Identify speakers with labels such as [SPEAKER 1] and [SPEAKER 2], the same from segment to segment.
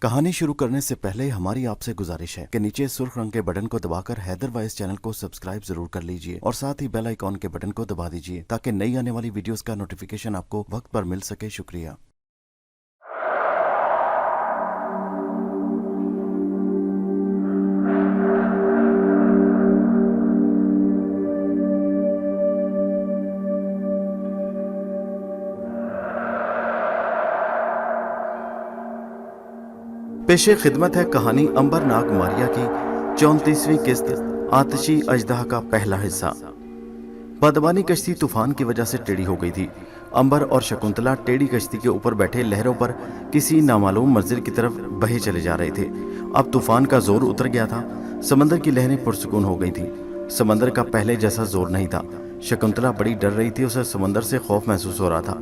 [SPEAKER 1] कहानी शुरू करने से पहले हमारी आपसे गुजारिश है कि नीचे सुर्ख रंग के बटन को दबाकर हैदर वॉइस चैनल को सब्सक्राइब जरूर कर लीजिए और साथ ही बेल आइकॉन के बटन को दबा दीजिए ताकि नई आने वाली वीडियोस का नोटिफिकेशन आपको वक्त पर मिल सके। शुक्रिया। पेशे खिदमत है कहानी अंबर नाग मारिया की 34वीं किस्त आतिशी अजदहा का पहला हिस्सा। बदबानी कश्ती तूफान की वजह से टेढ़ी हो गई थी। अंबर और शकुंतला टेढ़ी कश्ती के ऊपर बैठे लहरों पर किसी नामालूम मंजिल की तरफ बहे चले जा रहे थे। अब तूफान का जोर उतर गया था। समंदर की लहरें पुरसुकून हो गई थी। समंदर का पहले जैसा जोर नहीं था। शकुंतला बड़ी डर रही थी। उसे समंदर से खौफ महसूस हो रहा था।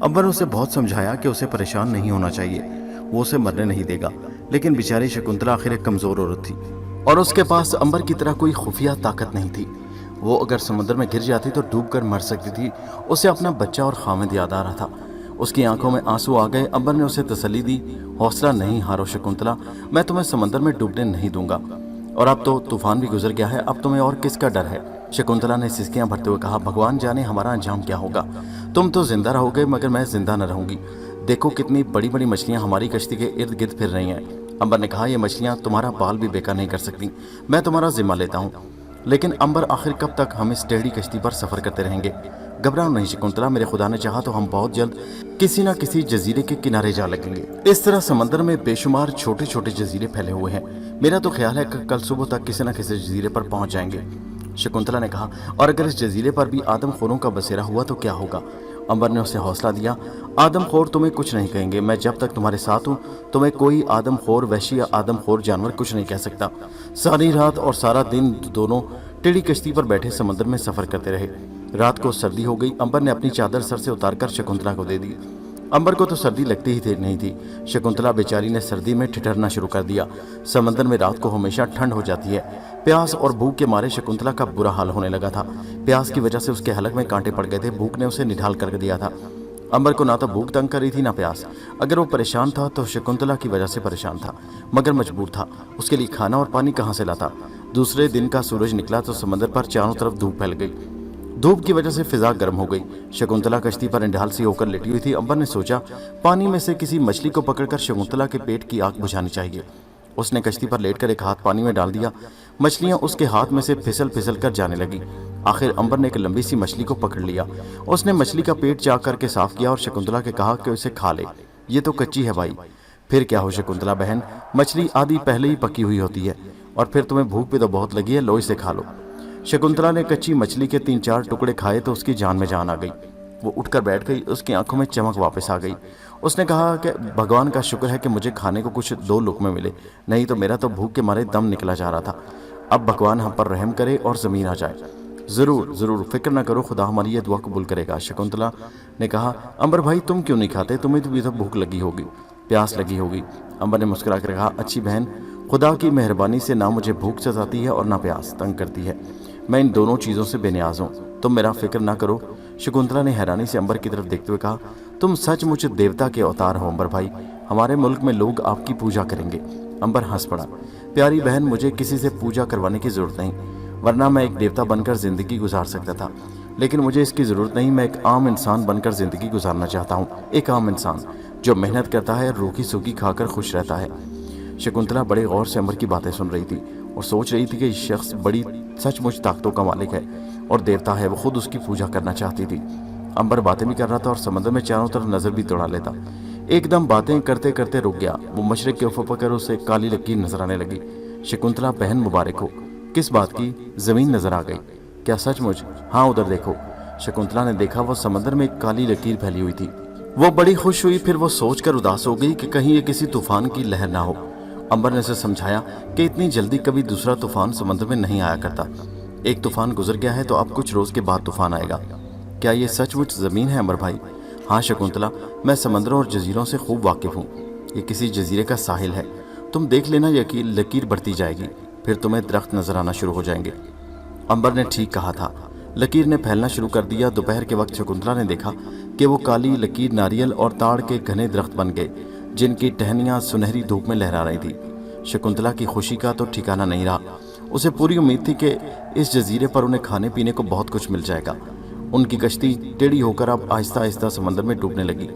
[SPEAKER 1] अंबर ने उसे बहुत समझाया कि उसे परेशान नहीं होना चाहिए, वो उसे मरने नहीं देगा, लेकिन बेचारी शकुंतला आखिर एक कमजोर औरत थी और उसके पास अंबर की तरह कोई खुफिया ताकत नहीं थी। वो अगर समुद्र में गिर जाती तो डूबकर मर सकती थी। उसे अपना बच्चा और खामिद याद आ रहा था। उसकी आंखों में आंसू आ गए। अंबर ने उसे तसल्ली दी, हौसला नहीं हारो शकुंतला, मैं तुम्हें समंदर में डूबने नहीं दूंगा। और अब तो तूफान भी गुजर गया है, अब तुम्हें और किसका डर है? शकुंतला ने सिसकियां भरते हुए कहा, भगवान जाने हमारा अंजाम क्या होगा। तुम तो जिंदा रहोगे मगर मैं जिंदा न रहूंगी। देखो कितनी बड़ी बड़ी मछलियां हमारी कश्ती के इर्द गिर्द फिर रही हैं। अंबर ने कहा, ये मछलियां तुम्हारा बाल भी बेकार नहीं कर सकती, मैं तुम्हारा जिम्मा लेता हूँ। लेकिन अंबर आखिर कब तक हम इस टेढ़ी कश्ती पर सफर करते रहेंगे? घबराओ नहीं शकुंतला, मेरे खुदा ने चाहा तो हम बहुत जल्द किसी न किसी जजीरे के किनारे जा लगेंगे। इस तरह समंदर में बेशुमार छोटे छोटे जजीरे फैले हुए हैं। मेरा तो ख्याल है कि कल सुबह तक किसी न किसी जजीरे पर पहुंच जाएंगे। शकुंतला ने कहा, और अगर इस जजीरे पर भी आदमखोरों का बसेरा हुआ तो क्या होगा? अंबर ने उसे हौसला दिया, आदमखोर तुम्हें कुछ नहीं कहेंगे। मैं जब तक तुम्हारे साथ हूँ तुम्हें कोई आदमखोर वहशी या आदमखोर जानवर कुछ नहीं कह सकता। सारी रात और सारा दिन दोनों टेढ़ी कश्ती पर बैठे समंदर में सफर करते रहे। रात को सर्दी हो गई। अंबर ने अपनी चादर सर से उतारकर शकुंतला को दे दी। अंबर को तो सर्दी लगती ही नहीं थी। शकुंतला बेचारी ने सर्दी में ठिठुरना शुरू कर दिया। समंदर में रात को हमेशा ठंड हो जाती है। प्यास और भूख के मारे शकुंतला का बुरा हाल होने लगा था। प्यास की वजह से उसके हलक में कांटे पड़ गए थे। भूख ने उसे निढाल कर दिया था। अंबर को ना तो भूख तंग कर रही थी ना प्यास। अगर वो परेशान था तो शकुंतला की वजह से परेशान था, मगर मजबूर था। उसके लिए खाना और पानी कहाँ से लाता? दूसरे दिन का सूरज निकला तो समंदर पर चारों तरफ धूप फैल गई। धूप की वजह से फिजा गर्म हो गई। शकुंतला कश्ती पर इंडाल सी होकर लेटी हुई थी। अंबर ने सोचा, पानी में से किसी मछली को पकड़कर शकुंतला के पेट की आग बुझानी चाहिए। उसने कश्ती पर लेटकर एक हाथ पानी में डाल दिया। मछलियां उसके हाथ में से फिसल फिसल कर जाने लगी। आखिर अंबर ने एक लंबी सी मछली को पकड़ लिया। उसने मछली का पेट चाक करके साफ किया और शकुंतला के कहा कि उसे खा ले, ये तो कच्ची है भाई। फिर क्या हो शकुंतला बहन, मछली आधी पहले ही पकी हुई होती है, और फिर तुम्हें भूख भी तो बहुत लगी है, लो इसे खा लो। शकुंतला ने कच्ची मछली के 3-4 टुकड़े खाए तो उसकी जान में जान आ गई। वो उठकर बैठ गई। उसकी आंखों में चमक वापस आ गई। उसने कहा कि भगवान का शुक्र है कि मुझे खाने को कुछ 2 लुक़मे मिले, नहीं तो मेरा तो भूख के मारे दम निकला जा रहा था। अब भगवान हम पर रहम करे और ज़मीन आ जाए। ज़रूर ज़रूर, फिक्र ना करो, खुदा हमारी ये दुआ कबूल करेगा। शकुंतला ने कहा, अंबर भाई तुम क्यों नहीं खाते? तुम्हें भी तो भूख लगी होगी, प्यास लगी होगी। अंबर ने मुस्कुरा कर कहा, अच्छी बहन, खुदा की मेहरबानी से ना मुझे भूख सताती है और ना प्यास तंग करती है। मैं इन दोनों चीज़ों से बेनियाज हूँ। तुम मेरा फिक्र ना करो। शकुंतला ने हैरानी से अंबर की तरफ देखते हुए कहा, तुम सचमुच देवता के अवतार हो अंबर भाई। हमारे मुल्क में लोग आपकी पूजा करेंगे। अंबर हंस पड़ा, प्यारी बहन, मुझे किसी से पूजा करवाने की ज़रूरत नहीं, वरना मैं एक देवता बनकर ज़िंदगी गुजार सकता था। लेकिन मुझे इसकी ज़रूरत नहीं। मैं एक आम इंसान बनकर ज़िंदगी गुजारना चाहता हूँ। एक आम इंसान जो मेहनत करता है, रूखी सूखी खाकर खुश रहता है। शकुंतला बड़े गौर से अंबर की बातें सुन रही थी और सोच रही थी कि इस शख्स बड़ी सचमुच ताकतों का मालिक है और देवता है। वो खुद उसकी पूजा करना चाहती थी। अंबर बातें भी कर रहा था और समंदर में चारों तरफ नजर भी दौड़ा लेता। एकदम बातें करते करते रुक गया। वो मशरिक के उफ़क़ पर उसे काली लकीर नजर आने लगी। शकुंतला बहन मुबारक हो। किस बात की? जमीन नजर आ गई। क्या सचमुच? हाँ, उधर देखो। शकुंतला ने देखा, वो समंदर में एक काली लकीर फैली हुई थी। वो बड़ी खुश हुई। फिर वो सोचकर उदास हो गई कि कहीं ये किसी तूफान की लहर ना हो। अंबर ने उसे समझाया कि इतनी जल्दी कभी दूसरा तूफान समंदर में नहीं आया करता। एक तूफान गुजर गया है तो अब कुछ रोज के बाद तूफान आएगा। क्या ये सचमुच जमीन है अंबर भाई? हाँ शकुंतला, मैं समंदरों और जजीरों से खूब वाकिफ हूँ। ये किसी जजीरे का साहिल है। तुम देख लेना, यकीन लकीर बढ़ती जाएगी, फिर तुम्हें दरख्त नजर आना शुरू हो जाएंगे। अंबर ने ठीक कहा था। लकीर ने फैलना शुरू कर दिया। दोपहर के वक्त शकुंतला ने देखा कि वो काली लकीर नारियल और ताड़ के घने दरख्त बन गए। जिन की टहनियां सुनहरी धूप में लहरा रही थी। शकुंतला की खुशी का तो ठिकाना नहीं रहा। उसे पूरी उम्मीद थी कि इस जजीरे पर उन्हें खाने पीने को बहुत कुछ मिल जाएगा। उनकी कश्ती टेढ़ी होकर अब आहिस्ता आहिस्ता समंदर में डूबने लगी।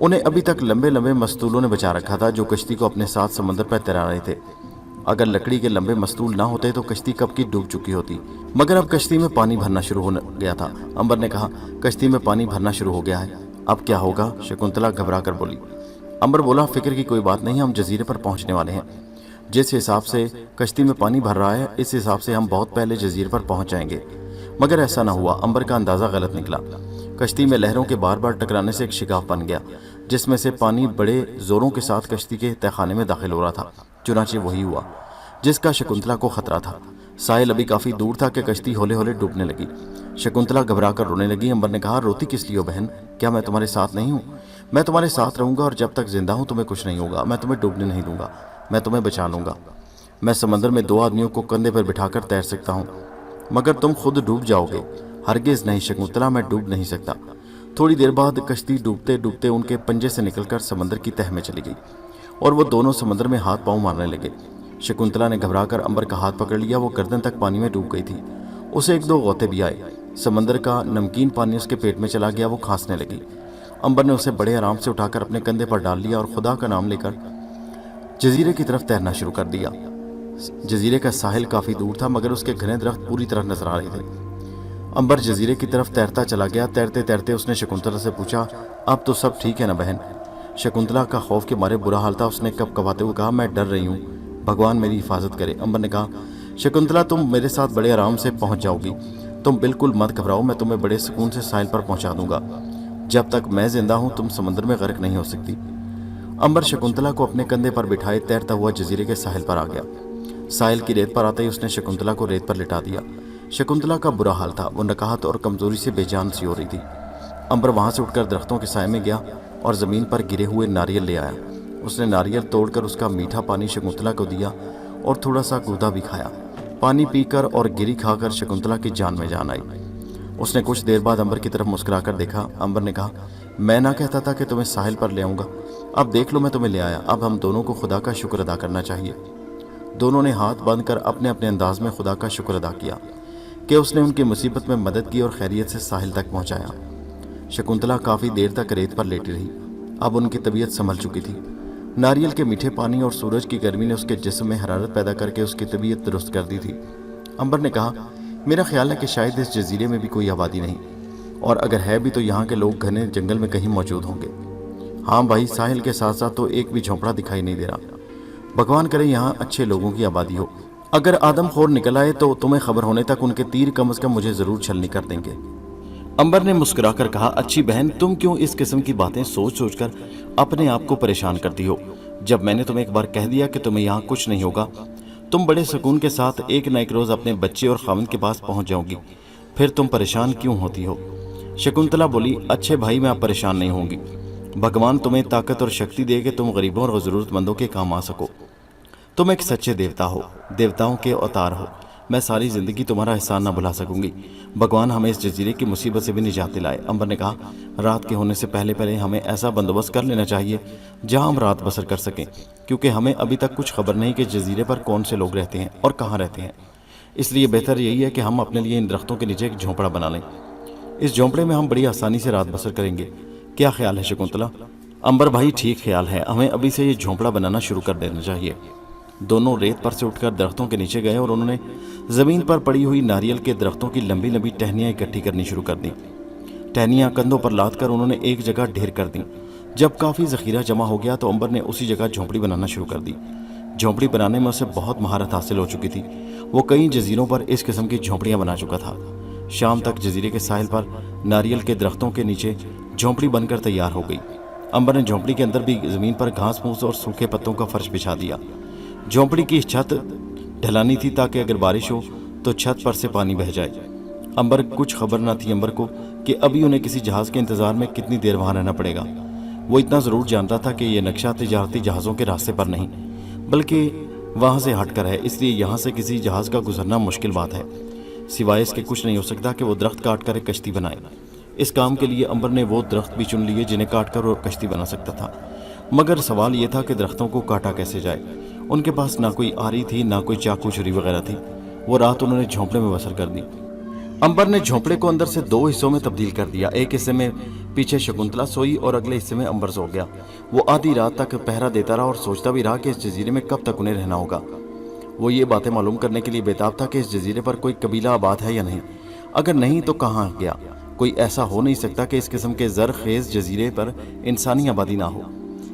[SPEAKER 1] उन्हें अभी तक लंबे लंबे मस्तूलों ने बचा रखा था, जो कश्ती को अपने साथ समंदर पर तैरा रहे थे। अगर लकड़ी के लंबे मस्तूल ना होते तो कश्ती कब की डूब चुकी होती। मगर अब कश्ती में पानी भरना शुरू हो गया था। अंबर ने कहा, कश्ती में पानी भरना शुरू हो गया है, अब क्या होगा? शकुंतला घबरा कर बोली। अंबर बोला, फिक्र की कोई बात नहीं, हम जजीरे पर पहुंचने वाले हैं। जिस हिसाब से कश्ती में पानी भर रहा है, इस हिसाब से हम बहुत पहले जजीरे पर पहुंच जाएंगे। मगर ऐसा ना हुआ। अंबर का अंदाजा गलत निकला। कश्ती में लहरों के बार बार टकराने से एक शिगाफ बन गया, जिसमें से पानी बड़े जोरों के साथ कश्ती के तहखाने में दाखिल हो रहा था। चुनाचे वही हुआ जिसका शकुंतला को खतरा था। साहिल अभी काफी दूर था कि कश्ती हौले हौले डूबने लगी। शकुंतला घबरा कर रोने लगी। अंबर ने कहा, रोती किस लिए हो बहन? क्या मैं तुम्हारे साथ नहीं हूँ? मैं तुम्हारे साथ रहूंगा और जब तक जिंदा हूँ तुम्हें कुछ नहीं होगा। मैं तुम्हें डूबने नहीं दूंगा, मैं तुम्हें बचा लूंगा। मैं समंदर में 2 आदमियों को कंधे पर बिठाकर तैर सकता हूँ, मगर तुम खुद डूब जाओगे। हरगिज नहीं शकुंतला, मैं डूब नहीं सकता। थोड़ी देर बाद कश्ती डूबते डूबते उनके पंजे से निकलकर समंदर की तह में चली गई और वो दोनों समंदर में हाथ पांव मारने लगे। शकुंतला ने घबराकर अंबर का हाथ पकड़ लिया। वो गर्दन तक पानी में डूब गई थी। उसे 1-2 गौते भी आए। समंदर का नमकीन पानी उसके पेट में चला गया। वो खांसने लगी। अंबर ने उसे बड़े आराम से उठाकर अपने कंधे पर डाल लिया और खुदा का नाम लेकर जजीरे की तरफ तैरना शुरू कर दिया। जजीरे का साहिल काफी दूर था, मगर उसके घने दरख्त पूरी तरह नजर आ रहे थे। अंबर जजीरे की तरफ तैरता चला गया। तैरते तैरते उसने शकुंतला से पूछा, अब तो सब ठीक है ना बहन? शकुंतला का खौफ के मारे बुरा हाल था। उसने कब-कबाते हुए कहा, मैं डर रही हूँ, भगवान मेरी हिफाजत करे। अंबर ने कहा, शकुंतला तुम मेरे साथ बड़े आराम से पहुंच जाओगी, तुम बिल्कुल मत घबराओ, मैं तुम्हें बड़े सुकून से साहिल पर पहुंचा दूंगा। जब तक मैं जिंदा हूं तुम समंदर में गर्क नहीं हो सकती। अंबर शकुंतला को अपने कंधे पर बिठाए तैरता हुआ जजीरे के साहिल पर आ गया। साहिल की रेत पर आते ही उसने शकुंतला को रेत पर लिटा दिया। शकुंतला का बुरा हाल था, वो नकाहत और कमजोरी से बेजान सी हो रही थी। अंबर वहां से उठकर दरख्तों के साए में गया और जमीन पर गिरे हुए नारियल ले आया। उसने नारियल तोड़कर उसका मीठा पानी शकुंतला को दिया और थोड़ा सा गूदा भी खाया। पानी पीकर और गिरी खाकर शकुंतला की जान में जान आई। उसने कुछ देर बाद अंबर की तरफ मुस्कुराकर देखा। अंबर ने कहा, मैं ना कहता था कि तुम्हें साहिल पर ले आऊंगा, अब देख लो मैं तुम्हें ले आया। अब हम दोनों को खुदा का शुक्र अदा करना चाहिए। दोनों ने हाथ बांध कर अपने अपने अंदाज में खुदा का शुक्र अदा किया कि उसने उनकी मुसीबत में मदद की और खैरियत से साहिल तक पहुंचाया। शकुंतला काफ़ी देर तक रेत पर लेटी रही। अब उनकी तबीयत संभल चुकी थी। नारियल के मीठे पानी और सूरज की गर्मी ने उसके जिस्म में हरारत पैदा करके उसकी तबीयत दुरुस्त कर दी थी। अंबर ने कहा, मेरा ख्याल है कि शायद इस जजीरे में भी कोई आबादी नहीं, और अगर है भी तो यहाँ के लोग घने जंगल में कहीं मौजूद होंगे। हाँ भाई, साहिल के साथ साथ तो एक भी झोंपड़ा दिखाई नहीं दे रहा। भगवान करे यहाँ अच्छे लोगों की आबादी हो। अगर आदमखोर निकल आए तो तुम्हें खबर होने तक उनके तीर कम से कम मुझे जरूर छलनी कर देंगे। अंबर ने मुस्कुराकर कहा, अच्छी बहन, तुम क्यों इस किस्म की बातें सोच सोच कर अपने आप को परेशान करती हो? जब मैंने तुम्हें एक बार कह दिया कि तुम्हें यहाँ कुछ नहीं होगा, तुम बड़े सुकून के साथ एक न एक रोज अपने बच्चे और खाविंद के पास पहुंच जाओगी, फिर तुम परेशान क्यों होती हो? शकुंतला बोली, अच्छे भाई, मैं अब परेशान नहीं होंगी। भगवान तुम्हें ताकत और शक्ति दे कि तुम गरीबों और जरूरतमंदों के काम आ सको। तुम एक सच्चे देवता हो, देवताओं के अवतार हो। मैं सारी जिंदगी तुम्हारा एहसान ना भुला सकूंगी। भगवान हमें इस जजीरे की मुसीबत से भी निजात दिलाए। अंबर ने कहा, रात के होने से पहले पहले हमें ऐसा बंदोबस्त कर लेना चाहिए जहां हम रात बसर कर सकें, क्योंकि हमें अभी तक कुछ खबर नहीं कि जजीरे पर कौन से लोग रहते हैं और कहाँ रहते हैं। इसलिए बेहतर यही है कि हम अपने लिए इन दरख्तों के नीचे एक झोंपड़ा बना लें। इस झोंपड़े में हम बड़ी आसानी से रात बसर करेंगे। क्या ख्याल है शकुंतला? अंबर भाई, ठीक ख्याल है, हमें अभी से ये झोंपड़ा बनाना शुरू कर देना चाहिए। दोनों रेत पर से उठकर दरख्तों के नीचे गए और उन्होंने जमीन पर पड़ी हुई नारियल के दरख्तों की लंबी लंबी टहनियाँ इकट्ठी करनी शुरू कर दी। टहनियाँ कंधों पर लाद कर उन्होंने एक जगह ढेर कर दी। जब काफ़ी ज़खीरा जमा हो गया तो अंबर ने उसी जगह झोंपड़ी बनाना शुरू कर दी। झोंपड़ी बनाने में उसे बहुत महारत हासिल हो चुकी थी। वो कई जजीरों पर इस किस्म की झोंपड़ियाँ बना चुका था। शाम तक जजीरे के साहिल पर नारियल के दरख्तों के नीचे झोंपड़ी बनकर तैयार हो गई। अंबर ने झोंपड़ी के अंदर भी ज़मीन पर घास फूस और सूखे पत्तों का फर्श बिछा दिया। झोंपड़ी की छत ढलानी थी ताकि अगर बारिश हो तो छत पर से पानी बह जाए। अंबर कुछ खबर न थी अंबर को कि अभी उन्हें किसी जहाज़ के इंतज़ार में कितनी देर वहाँ रहना पड़ेगा। वो इतना ज़रूर जानता था कि यह नक्शा तिजारती जहाज़ों के रास्ते पर नहीं बल्कि वहाँ से हट कर है, इसलिए यहाँ से किसी जहाज़ का गुजरना मुश्किल बात है। सिवाय इसके कुछ नहीं हो सकता कि वो दरख्त काट कर एक कश्ती बनाए। इस काम के लिए अंबर ने वो दरख्त भी चुन लिए जिन्हें काट कर और कश्ती बना सकता था। مگر سوال یہ تھا کہ درختوں کو کاٹا کیسے جائے۔ ان کے پاس نہ کوئی آری تھی، نہ کوئی چاقو چھری وغیرہ تھی۔ وہ رات انہوں نے جھونپڑے میں بسر کر دی۔ امبر نے جھونپڑے کو اندر سے 2 حصوں میں تبدیل کر دیا۔ ایک حصے میں پیچھے شکنتلا سوئی اور اگلے حصے میں امبر سو گیا۔ وہ آدھی رات تک پہرا دیتا رہا اور سوچتا بھی رہا کہ اس جزیرے میں کب تک انہیں رہنا ہوگا۔ وہ یہ باتیں معلوم کرنے کے لیے بےتاب تھا کہ اس جزیرے پر کوئی قبیلہ آباد ہے یا نہیں، اگر نہیں تو کہاں گیا۔ کوئی ایسا ہو نہیں سکتا کہ اس قسم کے زرخیز جزیرے پر انسانی آبادی نہ ہو۔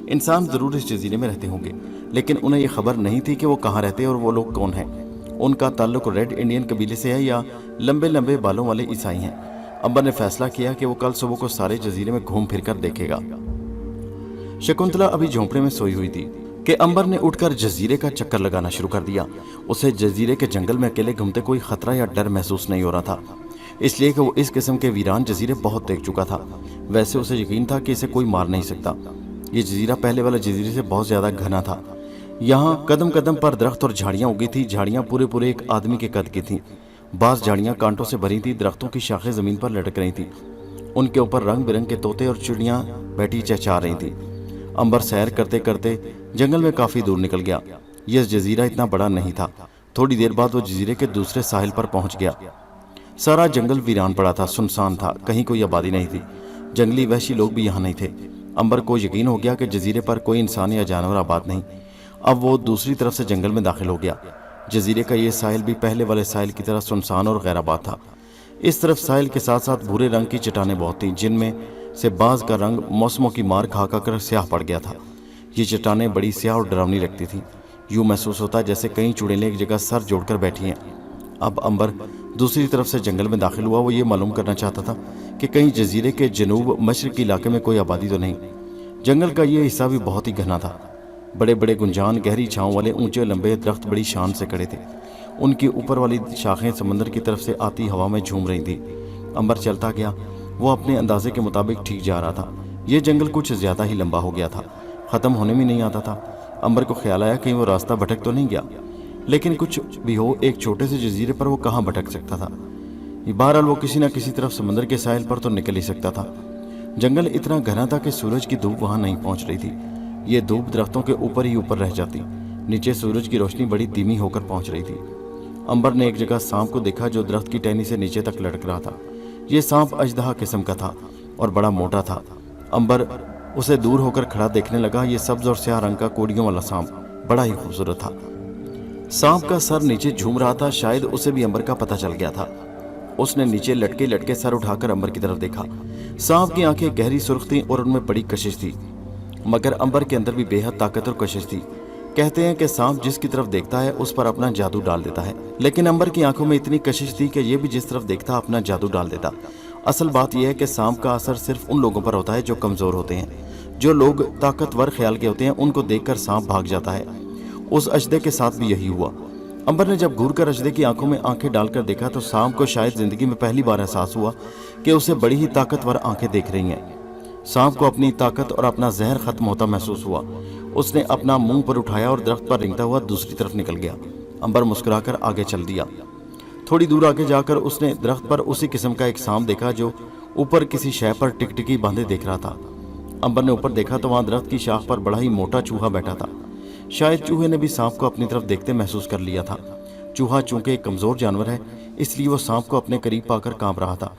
[SPEAKER 1] انسان ضرور اس جزیرے میں رہتے ہوں گے، لیکن انہیں یہ خبر نہیں تھی کہ وہ کہاں رہتے اور وہ لوگ کون ہیں۔ ان کا تعلق ریڈ انڈین قبیلے سے ہے یا لمبے لمبے بالوں والے عیسائی ہیں۔ امبر نے فیصلہ کیا کہ وہ کل صبح کو سارے جزیرے میں گھوم پھر کر دیکھے گا۔ شکنتلا ابھی جھونپڑے میں سوئی ہوئی تھی کہ امبر نے اٹھ کر جزیرے کا چکر لگانا شروع کر دیا۔ اسے جزیرے کے جنگل میں اکیلے گھومتے کوئی خطرہ یا ڈر محسوس نہیں ہو رہا تھا، اس لیے کہ وہ اس قسم کے ویران جزیرے بہت دیکھ چکا تھا۔ ویسے اسے یقین تھا کہ اسے کوئی مار نہیں سکتا۔ یہ جزیرہ پہلے والے جزیرے سے بہت زیادہ گھنا تھا۔ یہاں قدم قدم پر درخت اور جھاڑیاں اگی تھی۔ جھاڑیاں پورے ایک آدمی کے قد کی تھیں۔ بعض جھاڑیاں کانٹوں سے بھری تھی، درختوں کی شاخیں زمین پر لٹک رہی تھیں، ان کے اوپر رنگ برنگ کے طوطے اور چڑیاں بیٹھی چہچہا رہی تھیں۔ امبر سیر کرتے کرتے جنگل میں کافی دور نکل گیا۔ یہ جزیرہ اتنا بڑا نہیں تھا۔ تھوڑی دیر بعد وہ جزیرے کے دوسرے ساحل پر پہنچ گیا۔ سارا جنگل ویران پڑا تھا، سنسان تھا، کہیں کوئی آبادی نہیں تھی۔ جنگلی وحشی لوگ بھی یہاں نہیں تھے۔ امبر کو یقین ہو گیا کہ جزیرے پر کوئی انسان یا جانور آباد نہیں۔ اب وہ دوسری طرف سے جنگل میں داخل ہو گیا۔ جزیرے کا یہ ساحل بھی پہلے والے ساحل کی طرح سنسان اور غیر آباد تھا۔ اس طرف ساحل کے ساتھ ساتھ بھورے رنگ کی چٹانیں بہت تھیں، جن میں سے بعض کا رنگ موسموں کی مار کھا کر سیاہ پڑ گیا تھا۔ یہ چٹانیں بڑی سیاہ اور ڈراؤنی لگتی تھیں۔ یوں محسوس ہوتا جیسے کئی چڑیلیں ایک جگہ سر جوڑ کر بیٹھی ہیں۔ اب امبر دوسری طرف سے جنگل میں داخل ہوا۔ وہ یہ معلوم کرنا چاہتا تھا کہ کہیں جزیرے کے جنوب مشرقی علاقے میں کوئی آبادی تو نہیں۔ جنگل کا یہ حصہ بھی بہت ہی گھنا تھا۔ بڑے بڑے گنجان گہری چھاؤں والے اونچے لمبے درخت بڑی شان سے کھڑے تھے۔ ان کی اوپر والی شاخیں سمندر کی طرف سے آتی ہوا میں جھوم رہی تھی۔ امبر چلتا گیا۔ وہ اپنے اندازے کے مطابق ٹھیک جا رہا تھا۔ یہ جنگل کچھ زیادہ ہی لمبا ہو گیا تھا، ختم ہونے میں نہیں آتا تھا۔ امبر کو خیال آیا کہیں وہ راستہ بھٹک تو نہیں گیا، لیکن کچھ بھی ہو ایک چھوٹے سے جزیرے پر وہ کہاں بھٹک سکتا تھا۔ بہرحال وہ کسی نہ کسی طرف سمندر کے ساحل پر تو نکل ہی سکتا تھا۔ جنگل اتنا گھنا تھا کہ سورج کی دھوپ وہاں نہیں پہنچ رہی تھی۔ یہ دھوپ درختوں کے اوپر ہی اوپر رہ جاتی، نیچے سورج کی روشنی بڑی دھیمی ہو کر پہنچ رہی تھی۔ امبر نے ایک جگہ سانپ کو دیکھا جو درخت کی ٹہنی سے نیچے تک لٹک رہا تھا۔ یہ سانپ اژدہا قسم کا تھا اور بڑا موٹا تھا۔ امبر اسے دور ہو کر کھڑا دیکھنے لگا۔ یہ سبز اور سیاہ رنگ کا کوڑیوں والا سانپ بڑا ہی خوبصورت تھا۔ سانپ کا سر نیچے جھوم رہا تھا، شاید اسے بھی امبر کا پتہ چل گیا تھا۔ اس نے نیچے لٹکے لٹکے سر اٹھا کر امبر کی طرف دیکھا۔ سانپ کی آنکھیں گہری سرخ تھیں اور ان میں بڑی کشش تھی، مگر امبر کے اندر بھی بے حد طاقت اور کشش تھی۔ کہتے ہیں کہ سانپ جس کی طرف دیکھتا ہے اس پر اپنا جادو ڈال دیتا ہے، لیکن امبر کی آنکھوں میں اتنی کشش تھی کہ یہ بھی جس طرف دیکھتا اپنا جادو ڈال دیتا۔ اصل بات یہ ہے کہ سانپ کا اثر صرف ان لوگوں پر ہوتا ہے جو کمزور ہوتے ہیں۔ جو لوگ طاقتور خیال کے ہوتے ہیں ان کو دیکھ کر سانپ بھاگ جاتا ہے۔ اس اژدے کے ساتھ بھی یہی ہوا۔ امبر نے جب گھور کر اژدے کی آنکھوں میں آنکھیں ڈال کر دیکھا تو سانپ کو شاید زندگی میں پہلی بار احساس ہوا کہ اسے بڑی ہی طاقتور آنکھیں دیکھ رہی ہیں۔ سانپ کو اپنی طاقت اور اپنا زہر ختم ہوتا محسوس ہوا۔ اس نے اپنا منہ پر اٹھایا اور درخت پر رینگتا ہوا دوسری طرف نکل گیا۔ امبر مسکرا کر آگے چل دیا۔ تھوڑی دور آگے جا کر اس نے درخت پر اسی قسم کا ایک سانپ دیکھا جو اوپر کسی شے پر ٹکٹکی باندھے دیکھ رہا تھا۔ امبر نے اوپر دیکھا تو وہاں درخت کی شاخ پر بڑا ہی موٹا چوہا بیٹھا تھا۔ شاید چوہے نے بھی سانپ کو اپنی طرف دیکھتے محسوس کر لیا تھا۔ چوہا چونکہ ایک کمزور جانور ہے، اس لیے وہ سانپ کو اپنے قریب پا کر کانپ رہا تھا۔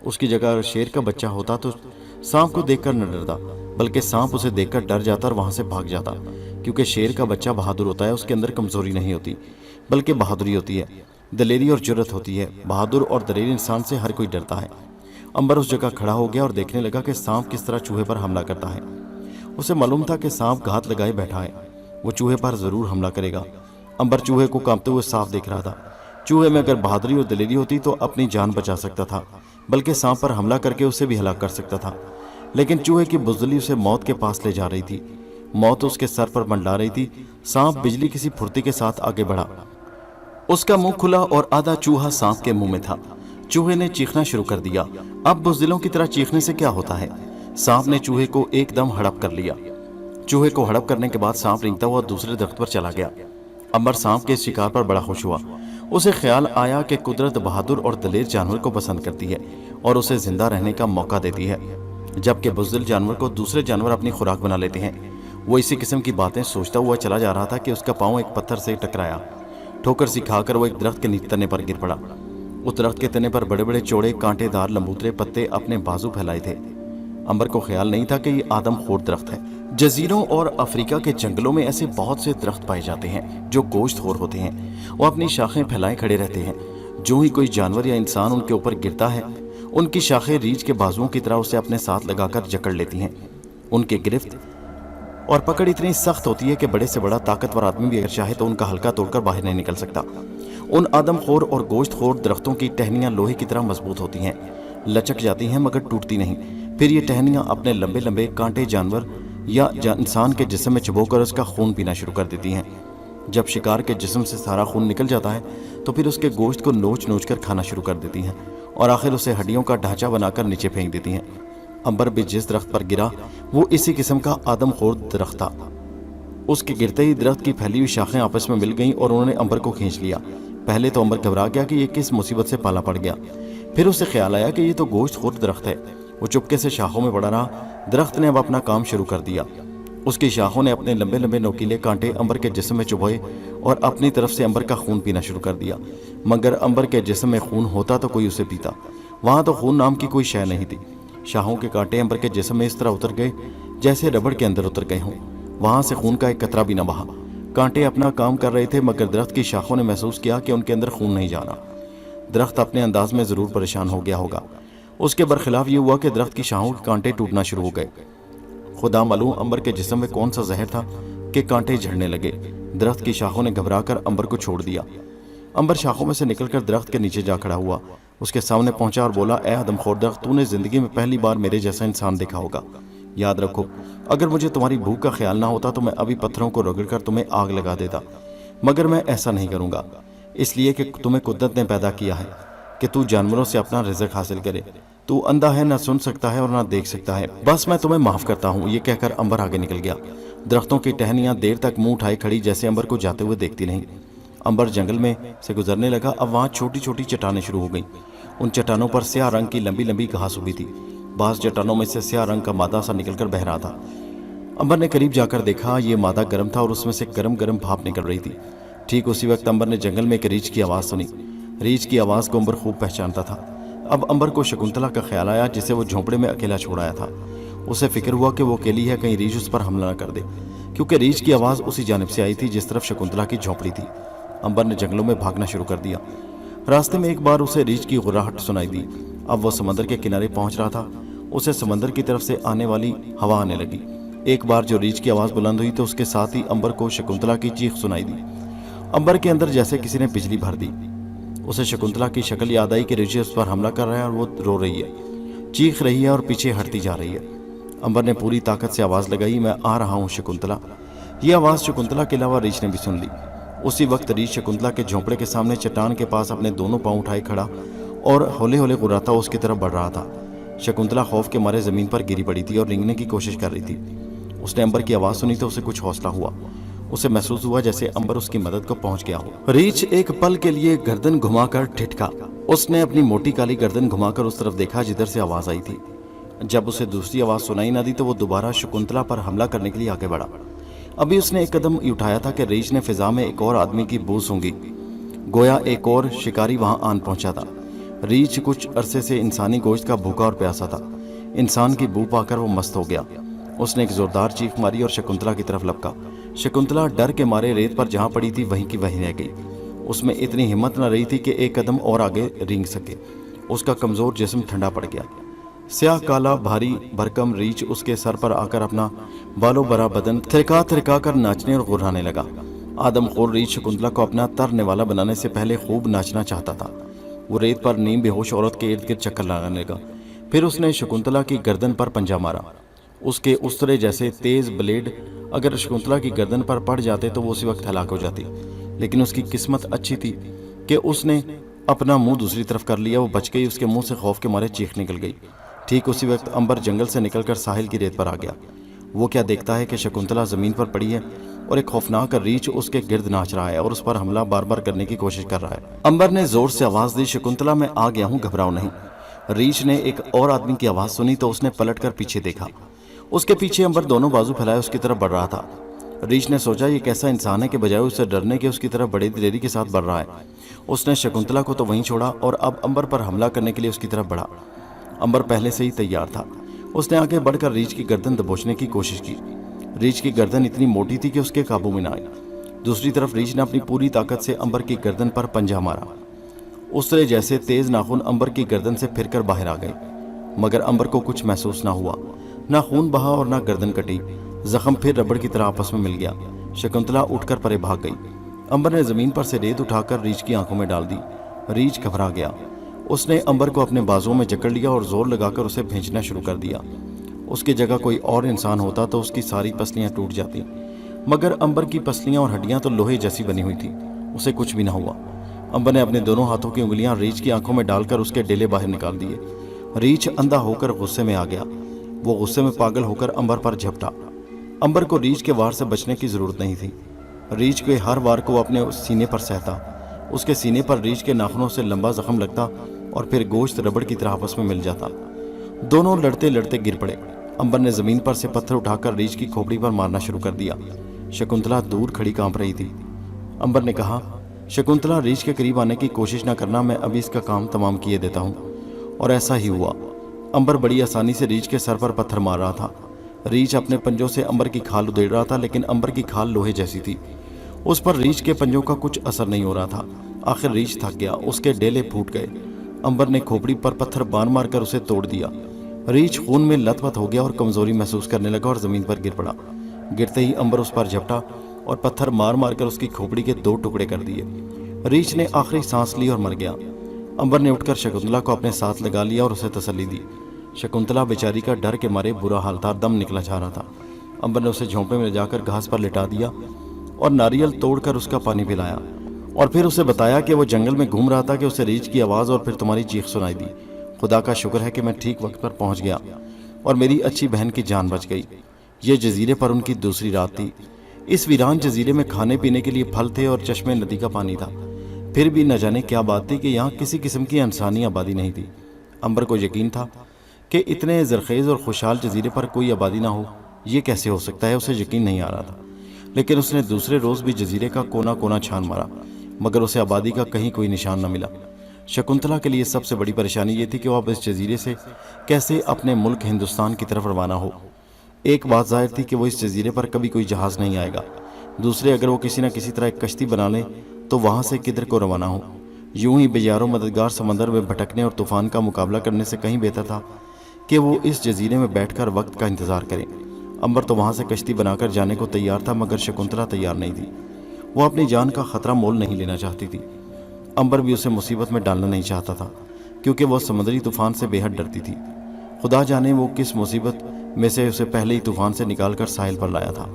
[SPEAKER 1] اس کی جگہ اگر شیر کا بچہ ہوتا تو سانپ کو دیکھ کر نہ ڈرتا، بلکہ سانپ اسے دیکھ کر ڈر جاتا اور وہاں سے بھاگ جاتا، کیونکہ شیر کا بچہ بہادر ہوتا ہے۔ اس کے اندر کمزوری نہیں ہوتی، بلکہ بہادری ہوتی ہے، دلیری اور جرت ہوتی ہے۔ بہادر اور دلیر انسان سے ہر کوئی ڈرتا ہے۔ امبر اس جگہ کھڑا ہو گیا اور دیکھنے لگا کہ سانپ کس طرح چوہے پر حملہ کرتا ہے۔ اسے معلوم تھا کہ سانپ گھات لگائے بیٹھا ہے، وہ چوہے پر ضرور حملہ کرے گا۔ امبر چوہے کو کانپتے ہوئے صاف دیکھ رہا تھا۔ چوہے میں اگر بہادری اور دلیری ہوتی تو اپنی جان بچا سکتا تھا، بلکہ سانپ پر حملہ کر کے اسے بھی ہلاک کر سکتا تھا۔ لیکن چوہے کی بزدلی اسے موت کے پاس لے جا رہی تھی۔ موت اس کے سر پر منڈلا رہی تھی۔ سانپ بجلی کسی پھرتی کے ساتھ آگے بڑھا۔ اس کا منہ کھلا اور آدھا چوہا سانپ کے منہ میں تھا۔ چوہے نے چیخنا شروع کر دیا۔ اب بزدلوں کی طرح چیخنے سے کیا ہوتا ہے؟ سانپ نے چوہے کو ایک دم ہڑپ کر لیا۔ چوہے کو ہڑپ کرنے کے بعد سانپ رینگتا ہوا دوسرے درخت پر چلا گیا۔ امبر سانپ کے شکار پر بڑا خوش ہوا۔ اسے خیال آیا کہ قدرت بہادر اور دلیر جانور کو پسند کرتی ہے اور اسے زندہ رہنے کا موقع دیتی ہے، جبکہ بزدل جانور کو دوسرے جانور اپنی خوراک بنا لیتے ہیں۔ वो इसी किस्म की बातें सोचता हुआ चला जा रहा था कि उसका पाँव एक पत्थर से टकराया। ठोकर सी खाकर वो एक दरख्त के नीचे तने पर गिर पड़ा। उस दरख्त के तने पर बड़े बड़े चौड़े कांटेदार लंबूतरे पत्ते अपने बाजू फैलाए थे। अंबर को ख्याल नहीं था कि ये आदमखोर दरख्त है। जजीरों और अफ्रीका के जंगलों में ऐसे बहुत से दरख्त पाए जाते हैं जो गोश्तखोर होते हैं। वो अपनी शाखें फैलाए खड़े रहते हैं। जो ही कोई जानवर या इंसान उनके ऊपर गिरता है, उनकी शाखें रीछ के बाजुओं की तरह उसे अपने साथ लगाकर जकड़ लेती हैं। उनकी गिरफ्त और पकड़ इतनी सख्त होती है कि बड़े से बड़ा ताकतवर आदमी भी अगर चाहे तो उनका हल्का तोड़कर बाहर नहीं निकल सकता। उन आदमखोर और गोश्तखोर दरख्तों की टहनियाँ लोहे की तरह मजबूत होती हैं, लचक जाती हैं मगर टूटती नहीं। फिर ये टहनियाँ अपने लंबे लंबे कांटे जानवर या इंसान के जिस्म में चबोकर उसका खून पीना शुरू कर देती हैं। जब शिकार के जिस्म से सारा खून निकल जाता है तो फिर उसके गोश्त को नोच नोच कर खाना शुरू कर देती हैं और आखिर उसे हड्डियों का ढांचा बनाकर नीचे फेंक देती हैं। अंबर भी जिस दरख्त पर गिरा वो इसी किस्म का आदमखोर दरख्त था। उसके गिरते ही दरख्त की फैली हुई शाखें आपस में मिल गईं और उन्होंने अंबर को खींच लिया। पहले तो अंबर घबरा गया कि ये किस मुसीबत से पाला पड़ गया। फिर उसे ख्याल आया कि ये तो गोश्तखोर दरख्त है। वो चुपके से शाखों में पड़ा रहा। दरख्त ने अब अपना काम शुरू कर दिया। उसकी शाखों ने अपने लंबे लंबे नोकीले कांटे अंबर के जिस्म में चुभोए और अपनी तरफ से अंबर का खून पीना शुरू कर दिया। मगर अंबर के जिस्म में खून होता तो कोई उसे पीता। वहाँ तो खून नाम की कोई शय नहीं थी। शाहों के कांटे अंबर के जिस्म में इस तरह उतर गए जैसे रबड़ के अंदर उतर गए हों। वहाँ से खून का एक कतरा भी न बहा। कांटे अपना काम कर रहे थे मगर दरख्त की शाखों ने महसूस किया कि उनके अंदर खून नहीं जा रहा। दरख्त अपने अंदाज में ज़रूर परेशान हो गया होगा। उसके बरखिलाफ ये हुआ कि दरख्त की शाखों के कांटे टूटना शुरू हो गए। खुदा मालूम अंबर के जिस्म में कौन सा जहर था कि कांटे झड़ने लगे। दरख्त की शाखों ने घबराकर अंबर को छोड़ दिया। अंबर शाखों में से निकलकर दरख्त के नीचे जा खड़ा हुआ। उसके सामने पहुंचा और बोला, ए आदमखोर दरख्त, तूने जिंदगी में पहली बार मेरे जैसा इंसान देखा होगा। याद रखो, अगर मुझे तुम्हारी भूख का ख्याल ना होता तो मैं अभी पत्थरों को रगड़कर तुम्हें आग लगा देता, मगर मैं ऐसा नहीं करूंगा, इसलिए कि तुम्हें कुदरत ने पैदा किया है कि तू जानवरों से अपना रिज़्क हासिल करे। तू अंधा है, ना सुन सकता है और ना देख सकता है। बस मैं तुम्हें माफ़ करता हूँ। ये कहकर अंबर आगे निकल गया। दरख्तों की टहनियाँ देर तक मुंह उठाए खड़ी जैसे अंबर को जाते हुए देखती नहीं। अंबर जंगल में से गुजरने लगा। अब वहाँ छोटी छोटी चट्टानें शुरू हो गईं। उन चट्टानों पर स्याह रंग की लंबी लंबी घास उगी थी। बाज़ चट्टानों में से स्याह रंग का मादा सा निकलकर बह रहा था। अंबर ने करीब जाकर देखा, ये मादा गर्म था और उसमें से गर्म गर्म भाप निकल रही थी। ठीक उसी वक्त अंबर ने जंगल में एक रीछ की आवाज़ सुनी। रीछ की आवाज़ को अंबर खूब पहचानता था। अब अंबर को शकुंतला का ख्याल आया जिसे वो झोंपड़े में अकेला छोड़ आया था। उसे फिक्र हुआ कि वो अकेली है, कहीं रीछ उस पर हमला न कर दे, क्योंकि रीछ की आवाज़ उसी जानिब से आई थी जिस तरफ शकुंतला की झोंपड़ी थी। अंबर ने जंगलों में भागना शुरू कर दिया। रास्ते में एक बार उसे रीछ की गुर्राहट सुनाई दी। अब वो समंदर के किनारे पहुंच रहा था। उसे समंदर की तरफ से आने वाली हवा आने लगी। एक बार जो रीछ की आवाज़ बुलंद हुई तो उसके साथ ही अंबर को शकुंतला की चीख सुनाई दी। अंबर के अंदर जैसे किसी ने बिजली भर दी। उसे शकुंतला की शक्ल याद आई कि ऋषि उस पर हमला कर रहा है और वो रो रही है, चीख रही है और पीछे हटती जा रही है। अंबर ने पूरी ताकत से आवाज़ लगाई, मैं आ रहा हूँ शकुंतला। ये आवाज़ शकुंतला के अलावा रीछ ने भी सुन ली। उसी वक्त रीछ शकुंतला के झोंपड़े के सामने चट्टान के पास अपने दोनों पांव उठाए खड़ा और हौले हौले गुर्राता उसकी तरफ बढ़ रहा था। शकुंतला खौफ के मारे ज़मीन पर गिरी पड़ी थी और रेंगने की कोशिश कर रही थी। उसने अंबर की आवाज़ सुनी तो उसे कुछ हौसला हुआ। उसे महसूस हुआ जैसे अंबर उसकी मदद को पहुंच गया हो। रीछ एक पल के लिए गर्दन घुमाकर ठिठका। उसने अपनी मोटी काली गर्दन घुमाकर उस तरफ देखा जिधर से आवाज़ आई थी। जब उसे दूसरी आवाज़ सुनाई ना दी तो वो दोबारा शकुंतला पर हमला करने के लिए आगे बढ़ा। अभी उसने एक कदम उठाया था कि रीछ ने फिजा में एक और आदमी की बू सूंघी। गोया एक और शिकारी वहां आन पहुंचा था। रीछ कुछ अरसे से इंसानी गोश्त का भूखा और प्यासा था। इंसान की बू पाकर वो मस्त हो गया। उसने एक जोरदार चीख मारी और शकुंतला की तरफ लपका। शकुंतला डर के मारे रेत पर जहां पड़ी थी वहीं की वहीं रह गई। उसमें इतनी हिम्मत न रही थी कि एक कदम और आगे रेंग सके। उसका कमज़ोर जिस्म ठंडा पड़ गया। स्याह काला भारी भरकम रीछ उसके सर पर आकर अपना बालों भरा बदन थिरका थिरका कर नाचने और गुर्राने लगा। आदमखोर रीछ शकुंतला को अपना तरने वाला बनाने से पहले खूब नाचना चाहता था। वो रेत पर नीम बेहोश औरत के इर्द गिर्द चक्कर लगाने लगा। फिर उसने शकुंतला की गर्दन पर पंजा मारा। उसके उस्तरे जैसे तेज ब्लेड अगर शकुंतला की गर्दन पर पड़ जाते तो वो उसी वक्त हलाक हो जाती, लेकिन उसकी किस्मत अच्छी थी कि उसने अपना मुंह दूसरी तरफ कर लिया। वो बच गई। उसके मुंह से खौफ के मारे चीख निकल गई। ठीक उसी वक्त अंबर जंगल से निकलकर साहिल की रेत पर आ गया। वो क्या देखता है कि शकुंतला जमीन पर पड़ी है और एक खौफनाक रीछ उसके गिर्द नाच रहा है और उस पर हमला बार बार करने की कोशिश कर रहा है। अंबर ने जोर से आवाज दी, शकुंतला मैं आ गया हूँ, घबराओ नहीं। रीछ ने एक और आदमी की आवाज सुनी तो उसने पलटकर पीछे देखा। اس کے پیچھے अंबर दोनों बाजू फैलाए उसकी तरफ बढ़ रहा था। रीछ ने सोचा ये कैसा इंसान है कि बजाय उससे डरने के उसकी तरफ बड़ी दिलेरी के साथ बढ़ रहा है। उसने शकुंतला को तो वहीं छोड़ा और अब अंबर पर हमला करने के लिए उसकी तरफ बढ़ा। अंबर पहले से ही तैयार था। उसने आगे बढ़कर रीछ की गर्दन दबोचने की कोशिश की। रीछ की गर्दन इतनी मोटी थी कि उसके काबू में न आई। दूसरी तरफ रीछ ने अपनी पूरी ताकत से अंबर की गर्दन पर पंजा मारा। उससे जैसे तेज नाखून अंबर की गर्दन से फिरकर बाहर आ गए, मगर अंबर को कुछ महसूस ना हुआ। ना खून बहा और ना गर्दन कटी। जख्म फिर रबड़ की तरह आपस में मिल गया। शकुंतला उठकर परे भाग गई। अंबर ने जमीन पर से रेत उठाकर रीछ की आंखों में डाल दी। रीछ घबरा गया। उसने अंबर को अपने बाजुओं में जकड़ लिया और जोर लगाकर उसे भींचना शुरू कर दिया। उसकी जगह कोई और इंसान होता तो उसकी सारी पसलियां टूट जाती, मगर अंबर की पसलियां और हड्डियां तो लोहे जैसी बनी हुई थी। उसे कुछ भी ना हुआ। अंबर ने अपने दोनों हाथों की उंगलियां रीछ की आंखों में डालकर उसके डेले बाहर निकाल दिए। रीछ अंधा होकर गुस्से में आ गया। वो गुस्से में पागल होकर अंबर पर झपटा। अंबर को रीछ के वार से बचने की जरूरत नहीं थी। रीछ के हर वार को अपने सीने पर सहता। उसके सीने पर रीछ के नाखूनों से लंबा जख्म लगता और फिर गोश्त रबड़ की तरह आपस में मिल जाता। दोनों लड़ते लड़ते गिर पड़े। अंबर ने जमीन पर से पत्थर उठाकर रीछ की खोपड़ी पर मारना शुरू कर दिया। शकुंतला दूर खड़ी कांप रही थी। अंबर ने कहा, शकुंतला रीछ के करीब आने की कोशिश न करना, मैं अभी इसका काम तमाम किए देता हूँ। और ऐसा ही हुआ। अंबर बड़ी आसानी से रीछ के सर पर पत्थर मार रहा था। रीछ अपने पंजों से अंबर की खाल उधेड़ रहा था, लेकिन अंबर की खाल लोहे जैसी थी। उस पर रीछ के पंजों का कुछ असर नहीं हो रहा था। आखिर रीछ थक गया। उसके डेले फूट गए। अंबर ने खोपड़ी पर पत्थर बार मार कर उसे तोड़ दिया। रीछ खून में लथपथ हो गया और कमजोरी महसूस करने लगा और जमीन पर गिर पड़ा। गिरते ही अंबर उस पर झपटा और पत्थर मार मार कर उसकी खोपड़ी के 2 टुकड़े कर दिए। रीछ ने आखिरी सांस ली और मर गया। अंबर ने उठकर शकुंतला को अपने साथ लगा लिया और उसे तसल्ली दी। शकुंतला बेचारी का डर के मारे बुरा हाल था, दम निकला जा रहा था। अंबर ने उसे झोंपड़े में ले जाकर घास पर लिटा दिया और नारियल तोड़कर उसका पानी पिलाया और फिर उसे बताया कि वो जंगल में घूम रहा था कि उसे रीछ की आवाज़ और फिर तुम्हारी चीख सुनाई दी। खुदा का शुक्र है कि मैं ठीक वक्त पर पहुंच गया और मेरी अच्छी बहन की जान बच गई। ये जजीरे पर उनकी दूसरी रात थी। इस वीरान जजीरे में खाने पीने के लिए फल थे और चश्मे नदी का पानी था। फिर भी न जाने क्या बात थी कि यहाँ किसी किस्म की इंसानी आबादी नहीं थी। अंबर को यकीन था कि इतने जरखेज़ और खुशहाल जजीरे पर कोई आबादी ना हो। ये कैसे हो सकता है, उसे यकीन नहीं आ रहा था। लेकिन उसने दूसरे रोज़ भी जजीरे का कोना कोना छान मारा, मगर उसे आबादी का कहीं कोई निशान न मिला। शकुंतला के लिए सबसे बड़ी परेशानी ये थी कि वो अब इस जजीरे से कैसे अपने मुल्क हिंदुस्तान की तरफ रवाना हो। एक बात जाहिर थी कि वो इस जजीरे पर कभी कोई जहाज़ नहीं आएगा। दूसरे, अगर वो किसी न किसी तरह एक कश्ती बना ले तो वहाँ से किधर को रवाना हो। यूं ही बेयारो मददगार समंदर में भटकने और तूफान का मुकाबला करने से कहीं बेहतर था कि वो इस जजीरे में बैठकर वक्त का इंतज़ार करें। अंबर तो वहाँ से कश्ती बनाकर जाने को तैयार था, मगर शकुंतला तैयार नहीं थी। वो अपनी जान का खतरा मोल नहीं लेना चाहती थी। अंबर भी उसे मुसीबत में डालना नहीं चाहता था, क्योंकि वह समुद्री तूफान से बेहद डरती थी। खुदा जाने वो किस मुसीबत में से उसे पहले ही तूफान से निकालकर साहिल पर लाया था।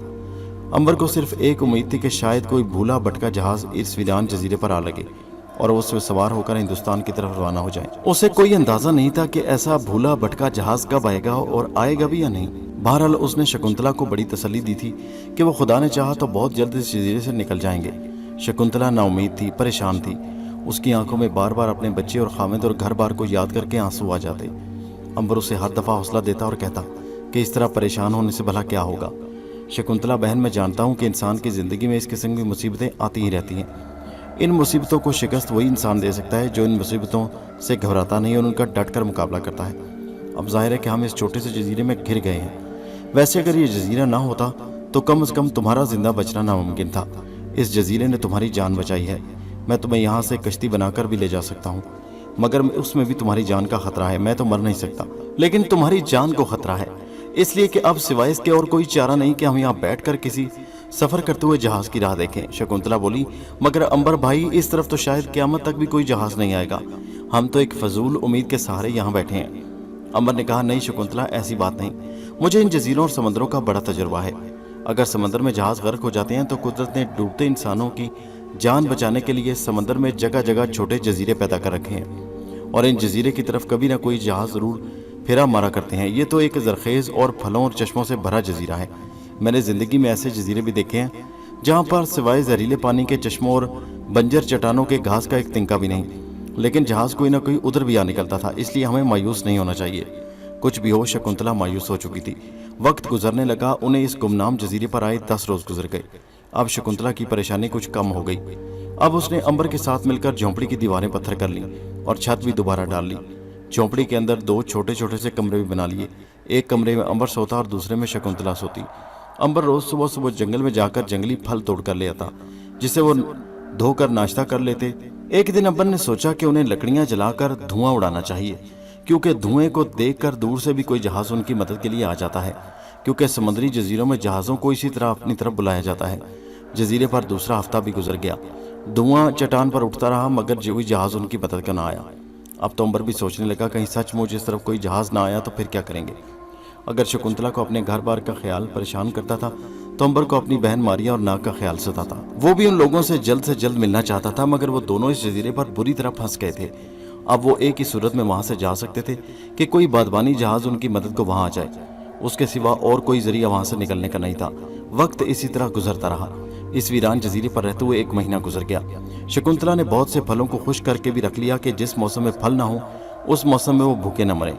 [SPEAKER 1] अंबर को सिर्फ एक उम्मीद थी कि शायद कोई भूला भटका जहाज़ इस वीरान जजीरे पर आ लगे और वो उसमें सवार होकर हिंदुस्तान की तरफ रवाना हो जाए। उसे कोई अंदाज़ा नहीं था कि ऐसा भूला भटका जहाज़ कब आएगा और आएगा भी या नहीं। बहरहाल उसने शकुंतला को बड़ी तसल्ली दी थी कि वो खुदा ने चाहा तो बहुत जल्द इस जजीरे से निकल जाएंगे। शकुंतला नाउमीद थी, परेशान थी। उसकी आंखों में बार बार अपने बच्चे और खामिद और घर बार को याद करके आंसू आ जाते। अंबर उसे हर दफ़ा हौसला देता और कहता कि इस तरह परेशान होने से भला क्या होगा। शकुंतला बहन, मैं जानता हूँ कि इंसान की ज़िंदगी में इस किस्म की मुसीबतें आती ही रहती हैं। इन मुसीबतों को शिकस्त वही इंसान दे सकता है जो इन मुसीबतों से घबराता नहीं और उनका डट कर मुकाबला करता है। अब जाहिर है कि हम इस छोटे से जजीरे में घिर गए हैं। वैसे अगर ये जजीरा ना होता तो कम से कम तुम्हारा जिंदा बचना नामुमकिन था। इस जजीरे ने तुम्हारी जान बचाई है। मैं तुम्हें यहाँ से कश्ती बनाकर भी ले जा सकता हूँ, मगर उसमें भी तुम्हारी जान का खतरा है। मैं तो मर नहीं सकता, लेकिन तुम्हारी जान को खतरा है, इसलिए कि अब सिवाय इसके और कोई चारा नहीं कि हम यहाँ बैठकर किसी सफ़र करते हुए जहाज़ की राह देखें। शकुंतला बोली, मगर अंबर भाई, इस तरफ तो शायद क़यामत तक भी कोई जहाज़ नहीं आएगा। हम तो एक फजूल उम्मीद के सहारे यहाँ बैठे हैं। अंबर ने कहा, नहीं शकुंतला, ऐसी बात नहीं। मुझे इन जजीरों और समंदरों का बड़ा तजुर्बा है। अगर समंदर में जहाज़ गर्क हो जाते हैं तो कुदरत ने डूबते इंसानों की जान बचाने के लिए समंदर में जगह जगह छोटे जजीरे पैदा कर रखे हैं और इन जजीरे की तरफ कभी ना कोई जहाज़ ज़रूर फेरा मारा करते हैं। ये तो एक जरखेज़ और फलों और चश्मों से भरा जजीरा है। मैंने ज़िंदगी में ऐसे जजीरे भी देखे हैं जहाँ पर सिवाय जहरीले पानी के चश्मों और बंजर चट्टानों के घास का एक तिनका भी नहीं, लेकिन जहाज़ कोई ना कोई उधर भी आ निकलता था। इसलिए हमें मायूस नहीं होना चाहिए। कुछ भी हो, शकुंतला मायूस हो चुकी थी। वक्त गुजरने लगा। उन्हें इस गुमनाम जजीरे पर आए 10 रोज गुजर गए। अब शकुंतला की परेशानी कुछ कम हो गई। अब उसने अंबर के साथ मिलकर झोंपड़ी की दीवारें पत्थर कर ली और छत भी दोबारा डाल ली। झोंपड़ी के अंदर 2 छोटे छोटे से कमरे भी बना लिए। एक कमरे में अंबर सोता और दूसरे में शकुंतला सोती। अंबर रोज सुबह सुबह जंगल में जाकर जंगली फल तोड़ कर ले आता, जिसे वो धोकर नाश्ता कर लेते। एक दिन अंबर ने सोचा कि उन्हें लकड़ियां जलाकर धुआं उड़ाना चाहिए, क्योंकि धुएं को देखकर दूर से भी कोई जहाज उनकी मदद के लिए आ जाता है, क्योंकि समुद्री जजीरों में जहाज़ों को इसी तरह अपनी तरफ बुलाया जाता है। जजीरे पर दूसरा हफ्ता भी गुजर गया। धुआं चट्टान पर उठता रहा, मगर कोई जहाज़ उनकी मदद का ना आया। अब तो अंबर भी सोचने लगा, कहीं सचमुच इस तरफ कोई जहाज़ ना आया तो फिर क्या करेंगे। अगर शकुंतला को अपने घर बार का ख्याल परेशान करता था, तो अंबर को अपनी बहन मारिया और नाग का ख्याल सताता। वो भी उन लोगों से जल्द मिलना चाहता था, मगर वो दोनों इस जजीरे पर बुरी तरह फंस गए थे। अब वो एक ही सूरत में वहां से जा सकते थे कि कोई बादबानी जहाज उनकी मदद को वहां आ जाए। उसके सिवा और कोई जरिया वहां से निकलने का नहीं था। वक्त इसी तरह गुजरता रहा। इस वीरान जजीरे पर रहते हुए 1 महीना गुजर गया। शकुंतला ने बहुत से फलों को खुश करके भी रख लिया कि जिस मौसम में फल ना हो, उस मौसम में वो भूखे न मरे।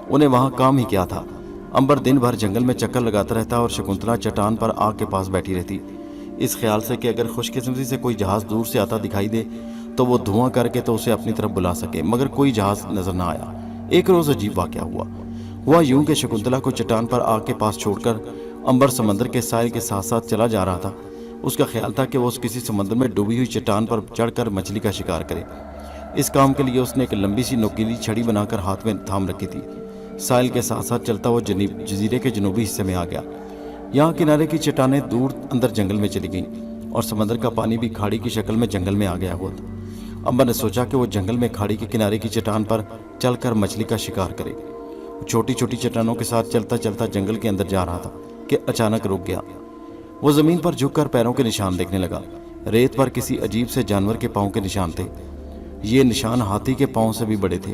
[SPEAKER 1] उन्हें वहां काम ही क्या था। अंबर दिन भर जंगल में चक्कर लगाता रहता और शकुंतला चट्टान पर आग के पास बैठी रहती, इस ख्याल से कि अगर खुशकिस्मती से कोई जहाज दूर से आता दिखाई दे तो वो धुआं करके तो उसे अपनी तरफ बुला सके। मगर कोई जहाज नजर ना आया। एक रोज अजीब वाकया हुआ यूं कि शकुंतला को चट्टान पर आग के पास छोड़कर अंबर समंदर के साहिल के साथ साथ चला जा रहा था। उसका ख्याल था कि वो किसी समंदर में डूबी हुई चट्टान पर चढ़कर मछली का शिकार करे। इस काम के लिए उसने एक लंबी सी नोकीली छड़ी बनाकर हाथ में थाम रखी थी। साहिल के साथ साथ चलता वो जजीरे के जनूबी हिस्से में आ गया। यहाँ किनारे की चट्टानें दूर अंदर जंगल में चली गईं और समंदर का पानी भी खाड़ी की शक्ल में जंगल में आ गया हुआ था। अंबर ने सोचा कि वो जंगल में खाड़ी के किनारे की चट्टान पर चलकर मछली का शिकार करे। छोटी छोटी चट्टानों के साथ चलता चलता जंगल के अंदर जा रहा था कि अचानक रुक गया। वो जमीन पर झुककर पैरों के निशान देखने लगा। रेत पर किसी अजीब से जानवर के पाँव के निशान थे। ये निशान हाथी के पाँव से भी बड़े थे।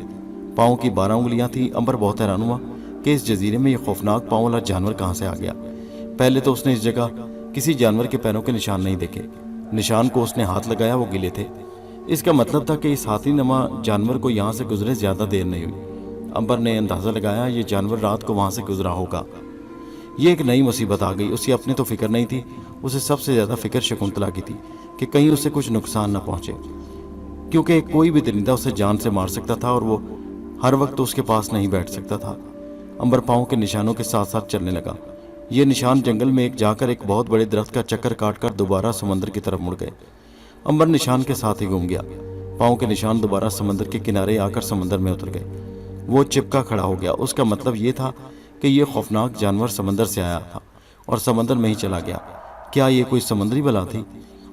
[SPEAKER 1] पाँव की 12 उंगलियां थी। अंबर बहुत हैरान हुआ कि इस जजीरे में ये खौफनाक पाँव वाला जानवर कहाँ से आ गया। पहले तो उसने इस जगह किसी जानवर के पैरों के निशान नहीं देखे। निशान को उसने हाथ लगाया, वो गिले थे। इसका मतलब था कि इस हाथी नमा जानवर को यहाँ से गुजरे ज्यादा देर नहीं हुई। अंबर ने अंदाजा लगाया ये जानवर रात को वहां से गुजरा होगा। ये एक नई मुसीबत आ गई। उसे अपनी तो फिक्र नहीं थी, उसे सबसे ज्यादा फिक्र शकुंतला की थी कि कहीं उससे कुछ नुकसान न पहुंचे, क्योंकि कोई भी दरिंदा उसे जान से मार सकता था और वो हर वक्त उसके पास नहीं बैठ सकता था। अंबर पाँव के निशानों के साथ साथ चलने लगा। ये निशान जंगल में जाकर एक बहुत बड़े दरख्त का चक्कर काटकर दोबारा समंदर की तरफ मुड़ गए। अंबर निशान के साथ ही घूम गया। पाँव के निशान दोबारा समंदर के किनारे आकर समंदर में उतर गए। वो चिपका खड़ा हो गया। उसका मतलब ये था कि ये खौफनाक जानवर समंदर से आया था और समंदर में ही चला गया। क्या ये कोई समुद्री बला थी?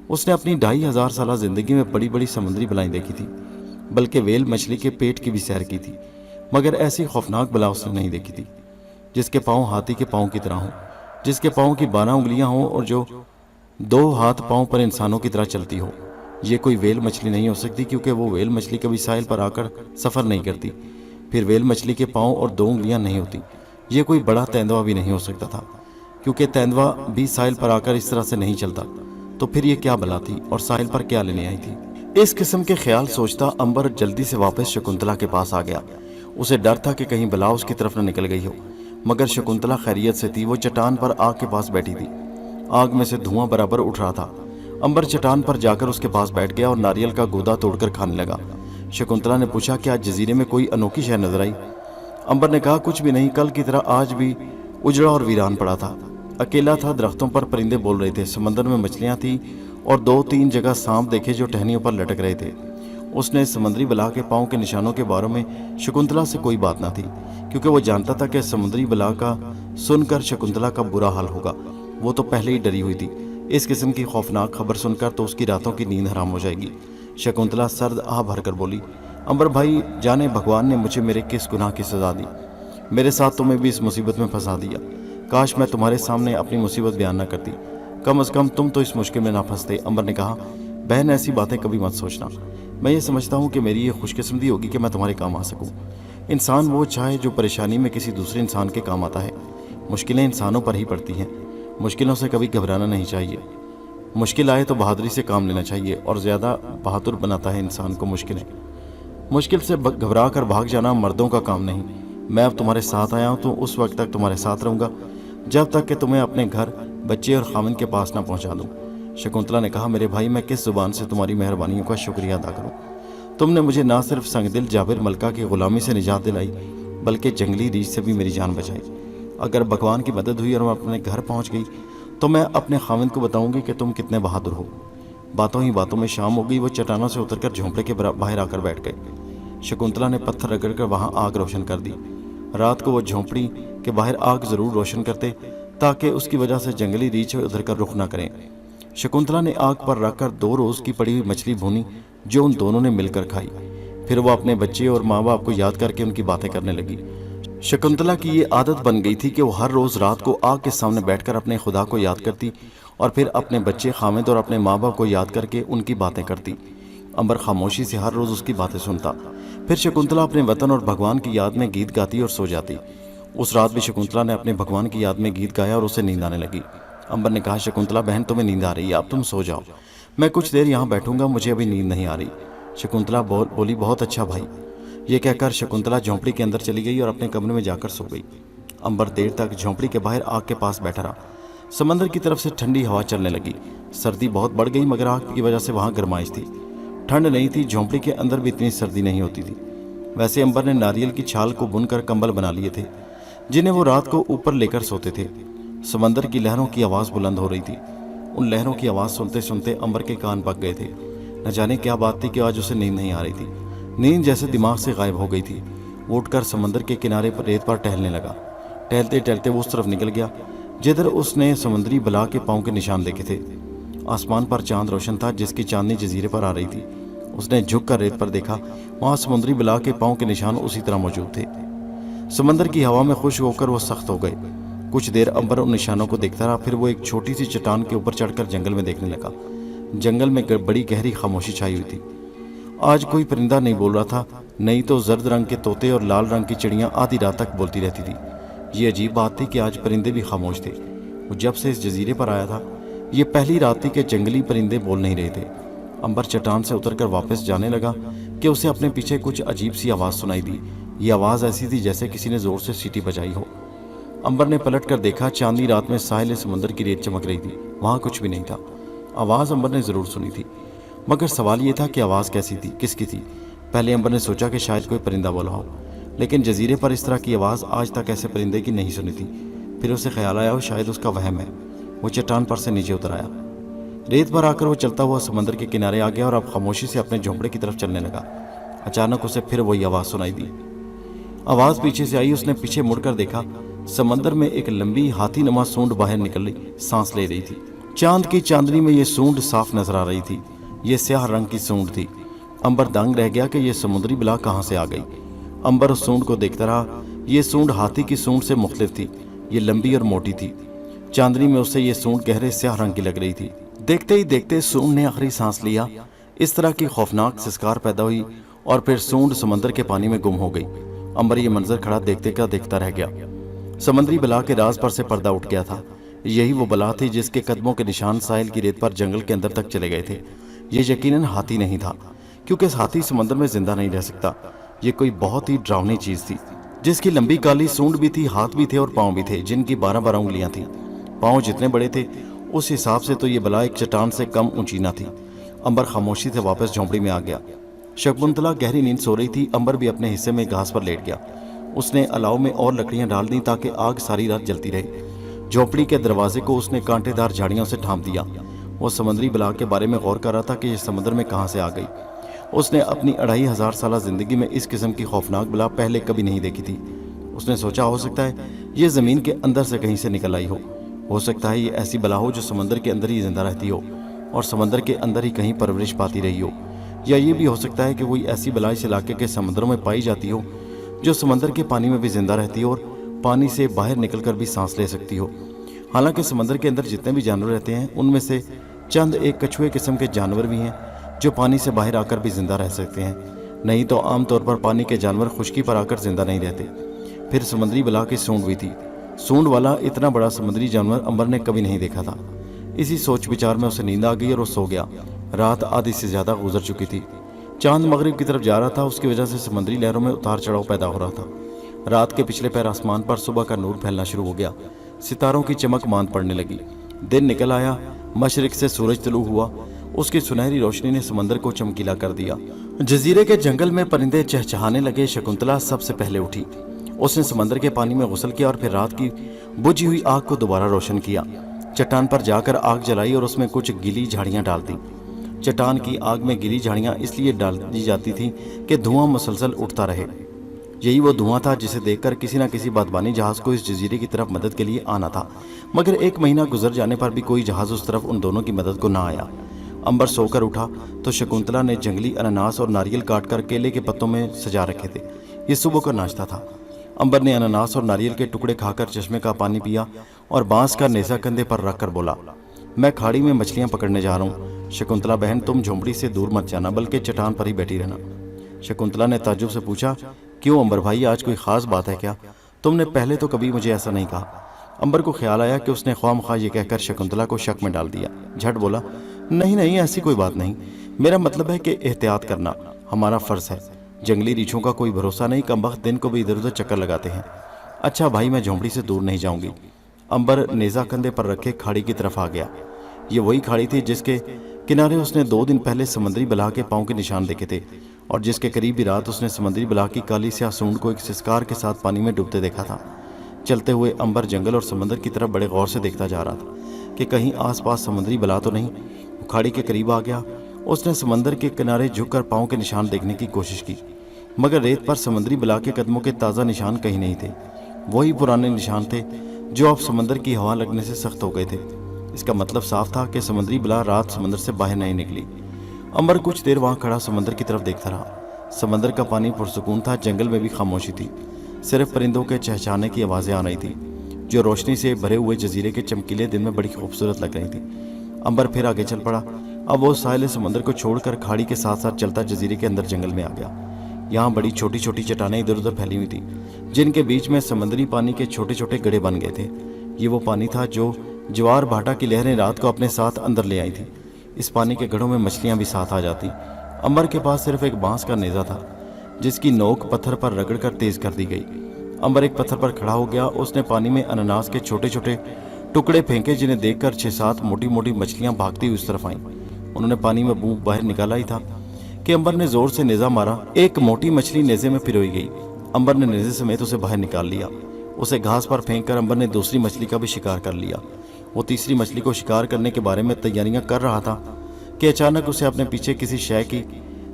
[SPEAKER 1] उसने अपनी 2500 साल जिंदगी में बड़ी बड़ी समुद्री बलाएं देखी थी, बल्कि वेल मछली के पेट की भी सैर की थी, मगर ऐसी खौफनाक बला उसने नहीं देखी थी जिसके पाँव हाथी के पाँव की तरह हों, जिसके पाँव की 12 उंगलियां हों और जो 2 हाथ पाँव पर इंसानों की तरह चलती हो। ये कोई वेल मछली नहीं हो सकती, क्योंकि वो वेल मछली कभी साहिल पर आकर सफ़र नहीं करती। फिर वेल मछली के पाँव और 2 उंगलियां नहीं होती। ये कोई बड़ा तेंदुआ भी नहीं हो सकता था, क्योंकि तेंदुआ भी साहिल पर आकर इस तरह से नहीं चलता। तो फिर ये क्या बला थी और साहिल पर क्या लेने आई थी? इस किस्म के ख्याल सोचता अंबर जल्दी से वापस शकुंतला के पास आ गया। उसे डर था कि कहीं बला उसकी तरफ न निकल गई हो, मगर शकुंतला खैरियत से थी। वो चट्टान पर आग के पास बैठी थी। आग में से धुआं बराबर उठ रहा था। अंबर चट्टान पर जाकर उसके पास बैठ गया और नारियल का गूदा तोड़कर खाने लगा। शकुंतला ने पूछा, क्या जजीरे में कोई अनोखी शय नजर आई? अंबर ने कहा, कुछ भी नहीं, कल की तरह आज भी उजड़ा और वीरान पड़ा था। अकेला था। दरख्तों पर परिंदे बोल रहे थे, समंदर में मछलियां थी और 2-3 जगह सांप देखे जो टहनियों पर लटक रहे थे। उसने समुद्री बला के पाँव के निशानों के बारे में शकुंतला से कोई बात ना थी, क्योंकि वो जानता था कि समुद्री बला का सुनकर शकुंतला का बुरा हाल होगा। वो तो पहले ही डरी हुई थी। इस किस्म की खौफनाक खबर सुनकर तो उसकी रातों की नींद हराम हो जाएगी। शकुंतला सर्द आह भरकर बोली, अंबर भाई, जाने भगवान ने मुझे मेरे किस गुनाह की सजा दी। मेरे साथ तुम्हें भी इस मुसीबत में फंसा दिया। काश मैं तुम्हारे सामने अपनी मुसीबत बयान न करती, कम अज़ कम तुम तो इस मुश्किल में ना फंसते। अंबर ने कहा, बहन, ऐसी बातें कभी मत सोचना। मैं ये समझता हूँ कि मेरी ये खुशकिस्मती होगी कि मैं तुम्हारे काम आ सकूँ। इंसान वो चाहे जो परेशानी में किसी दूसरे इंसान के काम आता है। मुश्किलें इंसानों पर ही पड़ती हैं। मुश्किलों से कभी घबराना नहीं चाहिए। मुश्किल आए तो बहादुरी से काम लेना चाहिए, और ज़्यादा बहादुर बनाता है इंसान को मुश्किल से घबरा कर भाग जाना मर्दों का काम नहीं। मैं अब तुम्हारे साथ आया हूँ तो उस वक्त तक तुम्हारे साथ रहूँगा। जब तक कि तुम्हें अपने घर, बच्चे और खामिन के पास ना पहुंचा दूं। शकुंतला ने कहा, मेरे भाई, मैं किस जुबान से तुम्हारी मेहरबानियों का शुक्रिया अदा करूं। तुमने मुझे ना सिर्फ संगदिल जाबिर मलका की गुलामी से निजात दिलाई, बल्कि जंगली रीछ से भी मेरी जान बचाई। अगर भगवान की मदद हुई और मैं अपने घर पहुंच गई तो मैं अपने खामिन को बताऊंगी कि तुम कितने बहादुर हो। बातों ही बातों में शाम हो गई। वो चट्टानों से उतरकर झोंपड़े के बाहर आकर बैठ गए। शकुंतला ने पत्थर रगड़कर वहां आग रोशन कर दी। रात को वो झोंपड़ी के बाहर आग जरूर रोशन करते ताकि उसकी वजह से जंगली रीछ उधर कर रुख ना करें। शकुंतला ने आग पर रखकर 2 रोज की पड़ी हुई मछली भूनी, जो उन दोनों ने मिलकर खाई। फिर वो अपने बच्चे और माँ बाप को याद करके उनकी बातें करने लगी। शकुंतला की ये आदत बन गई थी कि वो हर रोज रात को आग के सामने बैठकर अपने खुदा को याद करती और फिर अपने बच्चे हामिद और अपने माँ बाप को याद करके उनकी बातें करती। अंबर खामोशी से हर रोज उसकी बातें सुनता। फिर शकुंतला अपने वतन और भगवान की याद में गीत गाती और सो जाती। उस रात भी शकुंतला ने अपने भगवान की याद में गीत गाया और उसे नींद आने लगी। अंबर ने कहा, शकुंतला बहन, तुम्हें नींद आ रही है, अब तुम सो जाओ, मैं कुछ देर यहाँ बैठूंगा, मुझे अभी नींद नहीं आ रही। शकुंतला बोली, बहुत अच्छा भाई। ये कहकर शकुंतला झोंपड़ी के अंदर चली गई और अपने कमरे में जाकर सो गई। अंबर देर तक झोंपड़ी के बाहर आग के पास बैठा रहा। समंदर की तरफ से ठंडी हवा चलने लगी। सर्दी बहुत बढ़ गई, मगर आग की वजह से वहां गर्माइश थी। ठंड नहीं थी, झोंपड़ी के अंदर भी इतनी सर्दी नहीं होती थी। वैसे अंबर ने नारियल की छाल को बुनकर कंबल बना लिए थे, जिन्हें वो रात को ऊपर लेकर सोते थे। समंदर की लहरों की आवाज़ बुलंद हो रही थी। उन लहरों की आवाज़ सुनते सुनते अंबर के कान पक गए थे। न जाने क्या बात थी कि आज उसे नींद नहीं आ रही थी। नींद जैसे दिमाग से गायब हो गई थी। वो उठकर समंदर के किनारे पर रेत पर टहलने लगा। टहलते टहलते वो उस तरफ निकल गया जिधर उसने समुद्री बला के पाँव के निशान देखे थे। आसमान पर चांद रोशन था, जिसकी चांदनी जजीरे पर आ रही थी। उसने झुक कर रेत पर देखा, वहाँ समुद्री बला के पाँव के निशान उसी तरह मौजूद थे। समंदर की हवा में खुश होकर वो सख्त हो गए। कुछ देर अंबर उन निशानों को देखता रहा। फिर वो एक छोटी सी चट्टान के ऊपर चढ़कर जंगल में देखने लगा। जंगल में बड़ी गहरी खामोशी छाई हुई थी। आज कोई परिंदा नहीं बोल रहा था, नहीं तो जर्द रंग के तोते और लाल रंग की चिड़ियां आधी रात तक बोलती रहती थी। ये अजीब बात थी कि आज परिंदे भी खामोश थे। वो जब से इस जजीरे पर आया था, ये पहली रात थी कि जंगली परिंदे बोल नहीं रहे थे। अंबर चट्टान से उतरकर वापस जाने लगा कि उसे अपने पीछे कुछ अजीब सी आवाज़ सुनाई दी। ये आवाज़ ऐसी थी जैसे किसी ने ज़ोर से सीटी बजाई हो। अंबर ने पलट कर देखा, चांदनी रात में साहिल समुद्र की रेत चमक रही थी। वहाँ कुछ भी नहीं था। आवाज़ अंबर ने ज़रूर सुनी थी, मगर सवाल ये था कि आवाज़ कैसी थी, किसकी थी। पहले अंबर ने सोचा कि शायद कोई परिंदा बोला हो, लेकिन जजीरे पर इस तरह की आवाज़ आज तक ऐसे परिंदे की नहीं सुनी थी। फिर उसे ख्याल आया, शायद उसका वहम है। वो चट्टान पर से नीचे उतर आया। रेत पर आकर वो चलता हुआ समंदर के किनारे आ गया और अब खामोशी से अपने झोंपड़े की तरफ चलने लगा। अचानक उसे फिर वही आवाज़ सुनाई दी। आवाज़ पीछे से आई। उसने पीछे मुड़कर देखा, समंदर में एक लंबी हाथीनुमा सूंड बाहर निकल रही, सांस ले रही थी। चांद की चांदनी में ये सूंड साफ नजर आ रही थी। ये स्याह रंग की सूंड थी। अंबर दंग रह गया कि ये समुद्री बला कहाँ से आ गई। अंबर उस सूंड को देखता रहा। ये सूंड हाथी की सूंड से मुख्तलिफ थी। ये लंबी और मोटी थी। चांदनी में उसे ये सूंड गहरे स्याह रंग की लग रही थी। देखते ही देखते सूंड ने आखिरी सांस लिया। इस तरह की खौफनाक सिसकार पैदा हुई और फिर सूंड समंदर के पानी में गुम हो गई। अंबर ये मंजर खड़ा देखते का देखता रह गया। समुद्री बला के राज पर से पर्दा उठ गया था। यही वो बला थी जिसके कदमों के निशान साहिल की रेत पर जंगल के अंदर तक चले गए थे। ये यकीनन हाथी नहीं था, क्योंकि हाथी समंदर में जिंदा नहीं रह सकता। ये कोई बहुत ही डरावनी चीज थी, जिसकी लंबी काली सूंड भी थी, हाथ भी थे और पाँव भी थे, जिनकी 12-12 उंगलियां थीं। पाँव जितने बड़े थे उस हिसाब से तो ये बला एक चट्टान से कम ऊंची न थी। अंबर खामोशी से वापस झोंपड़ी में आ गया। शकुंतला गहरी नींद सो रही थी। अंबर भी अपने हिस्से में घास पर लेट गया। उसने अलाव में और लकड़ियां डाल दी ताकि आग सारी रात जलती रहे। झोंपड़ी के दरवाजे को उसने कांटेदार झाड़ियों से ढांप दिया। वो समुद्री बला के बारे में गौर कर रहा था कि ये समुद्र में कहाँ से आ गई। उसने अपनी 2500 साल जिंदगी में इस किस्म की खौफनाक बला पहले कभी नहीं देखी थी। उसने सोचा, हो सकता है ये ज़मीन के अंदर से कहीं से निकल आई हो सकता है ये ऐसी बला हो जो समंदर के अंदर ही जिंदा रहती हो और समंदर के अंदर ही कहीं परवरिश पाती रही हो, या ये भी हो सकता है कि कोई ऐसी बला इस इलाके के समुद्रों में पाई जाती हो जो समंदर के पानी में भी जिंदा रहती हो और पानी से बाहर निकलकर भी सांस ले सकती हो। हालांकि समंदर के अंदर जितने भी जानवर रहते हैं उनमें से चंद एक कछुए किस्म के जानवर भी हैं जो पानी से बाहर आकर भी जिंदा रह सकते हैं, नहीं तो आमतौर पर पानी के जानवर खुश्की पर आकर जिंदा नहीं रहते। फिर समुद्री बला की सूंड भी थी। सूंड वाला इतना बड़ा समुद्री जानवर अंबर ने कभी नहीं देखा था। इसी सोच विचार में उसे नींद आ गई और वो सो गया। रात आधी से ज्यादा गुजर चुकी थी। चांद मगरिब की तरफ जा रहा था। उसकी वजह से समुद्री लहरों में उतार चढ़ाव पैदा हो रहा था। रात के पिछले पैर आसमान पर सुबह का नूर फैलना शुरू हो गया। सितारों की चमक मांद पड़ने लगी। दिन निकल आया, मशरिक से सूरज तुलू हुआ। उसकी सुनहरी रोशनी ने समंदर को चमकीला कर दिया। जजीरे के जंगल में परिंदे चहचहाने लगे। शकुंतला सबसे पहले उठी। उसने समंदर के पानी में गुस्ल किया और फिर रात की बुझी हुई आग को दोबारा रोशन किया। चट्टान पर जाकर आग जलाई और उसमें कुछ गीली झाड़ियां डाल दी। चट्टान की आग में गीली झाड़ियां इसलिए डाल दी जाती थीं कि धुआं मुसलसल उठता रहे। यही वो धुआं था जिसे देखकर किसी न किसी बादबानी जहाज को इस जजीरे की तरफ मदद के लिए आना था, मगर 1 महीना गुजर जाने पर भी कोई जहाज उस तरफ उन दोनों की मदद को ना आया। अंबर सोकर उठा तो शकुंतला ने जंगली अनानास और नारियल काटकर केले के पत्तों में सजा रखे थे। ये सुबह का नाश्ता था। अंबर ने अनानास और नारियल के टुकड़े खाकर चश्मे का पानी पिया और बांस का नेजा कंधे पर रखकर बोला, मैं खाड़ी में मछलियां पकड़ने जा रहा हूँ। शकुंतला बहन, तुम झोंपड़ी से दूर मत जाना, बल्कि चट्टान पर ही बैठी रहना। शकुंतला ने ताज्जुब से पूछा, क्यों अंबर भाई, आज कोई खास बात है क्या? तुमने पहले तो कभी मुझे ऐसा नहीं कहा। अंबर को ख्याल आया कि उसने ख्वामख्वाह ये कहकर शकुंतला को शक में डाल दिया। झट बोला, नहीं नहीं, ऐसी कोई बात नहीं। मेरा मतलब है कि एहतियात करना हमारा फर्ज है। जंगली रीछों का कोई भरोसा नहीं, कमबख्त दिन को भी इधर उधर चक्कर लगाते हैं। अच्छा भाई, मैं झोंपड़ी से दूर नहीं जाऊंगी। अंबर नेजा कंधे पर रखे खाड़ी की तरफ आ गया। ये वही खाड़ी थी जिसके किनारे उसने 2 दिन पहले समुद्री बलाह के पांव के निशान देखे थे और जिसके करीब भी रात उसने समुद्री बलाह की काली स्याह सूंड को एक सिसकार के साथ पानी में डूबते देखा था। चलते हुए अंबर जंगल और समंदर की तरफ बड़े गौर से देखता जा रहा था कि कहीं आसपास समुद्री बलाह तो नहीं। वो खाड़ी के करीब आ गया। उसने समंदर के किनारे झुककर पांव के निशान देखने की कोशिश की, मगर रेत पर समुद्री बलाह के कदमों के ताज़ा निशान कहीं नहीं थे। वही पुराने निशान थे जो अब समंदर की हवा लगने से सख्त हो गए थे। इसका मतलब साफ था कि समुद्री बलाह रात समंदर से बाहर नहीं निकली। अंबर कुछ देर वहां खड़ा समंदर की तरफ देखता रहा। समंदर का पानी पुरसुकून था। जंगल में भी खामोशी थी। सिर्फ परिंदों के चहचहाने की आवाज़ें आ रही थी जो रोशनी से भरे हुए जजीरे के चमकीले दिन में बड़ी खूबसूरत लग रही थी। अंबर फिर आगे चल पड़ा। अब वो साहिल समंदर को छोड़कर खाड़ी के साथ साथ चलता जजीरे के अंदर जंगल में आ गया। यहाँ बड़ी छोटी छोटी चट्टानें इधर उधर फैली हुई थी जिनके बीच में समंदरी पानी के छोटे छोटे गड्ढे बन गए थे। ये वो पानी था जो ज्वार भाटा की लहरें रात को अपने साथ अंदर ले आई थी। इस पानी के गड्ढों में मछलियां भी साथ आ जाती। अंबर के पास सिर्फ एक बांस का नेजा था जिसकी नोक पत्थर पर रगड़कर तेज कर दी गई। अंबर एक पत्थर पर खड़ा हो गया। उसने पानी में अनानास के छोटे छोटे टुकड़े फेंके जिन्हें देखकर 6-7 मोटी मोटी मछलियां भागती हुई उस तरफ आईं। उन्होंने पानी में मुंह बाहर निकाला ही था कि अंबर ने जोर से नेजा मारा। एक मोटी मछली नेजे में पिरोई गई। अंबर ने नेजे समेत उसे बाहर निकाल लिया। उसे घास पर फेंककर अंबर ने दूसरी मछली का भी शिकार कर लिया। वो तीसरी मछली को शिकार करने के बारे में तैयारियां कर रहा था कि अचानक उसे अपने पीछे किसी शय की